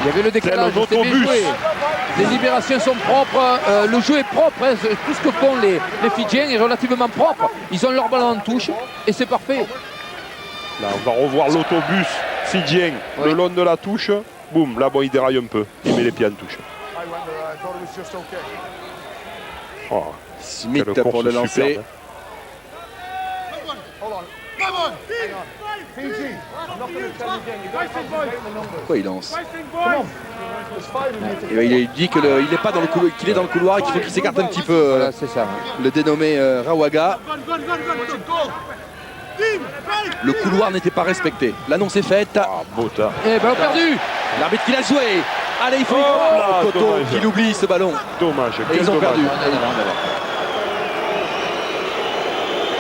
Il y avait le décalage, C'est le c'était bien autobus. joué. Les libérations sont propres, le jeu est propre, hein. Tout ce que font les Fidjiens est relativement propre. Ils ont leur ballon en touche et c'est parfait. Là, on va revoir l'autobus fidjien le long de la touche. Boum, là, bon, il déraille un peu. Il met les pieds en touche. I went there. I thought it was just okay. Oh, Smith quelle pour le course lancer. superbe. Hold on. Hang on. PG, I'm not going to tell you again. You guys have to get the numbers. Pourquoi il lance? Come on. There's 5 of you. Il dit qu'il n'est pas dans le couloir, qu'il est dans le couloir et qu'il faut qu'il s'écarte un petit peu. Voilà, c'est ça. Le dénommé Rawaga. Le couloir n'était pas respecté. L'annonce est faite. Ah, Bota. Et ballon perdu. L'arbitre qui l'a joué. Allez, il faut y Oh croire. là, Coteau dommage. qui oublie ce ballon. Dommage. Et Quel ils ont dommage. perdu.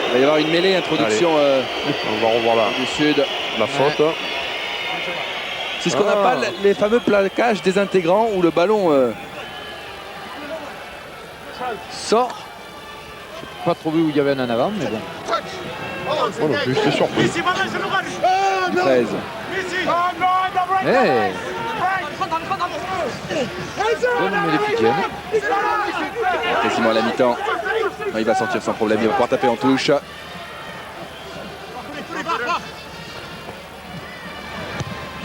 Il va y avoir une mêlée, introduction On va revoir du Sud. la faute. C'est ce qu'on Ah. appelle les fameux plaquages désintégrants où le ballon sort. Pas trop vu où il y avait un en avant, mais bon. Oh, non, j'étais surpris. 13. Eh. Bonne mais les Fidjiens. Quasiment à la mi-temps. Non, il va sortir sans problème. Il va pouvoir taper en touche.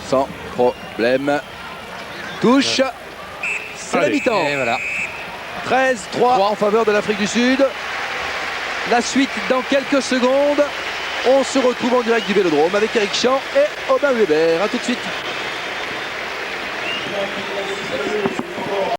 Sans problème. Touche. C'est la Allez. mi-temps. Et voilà. 13-3 en faveur de l'Afrique du Sud. La suite dans quelques secondes. On se retrouve en direct du Vélodrome avec Eric Champ et Aubin Weber. A tout de suite.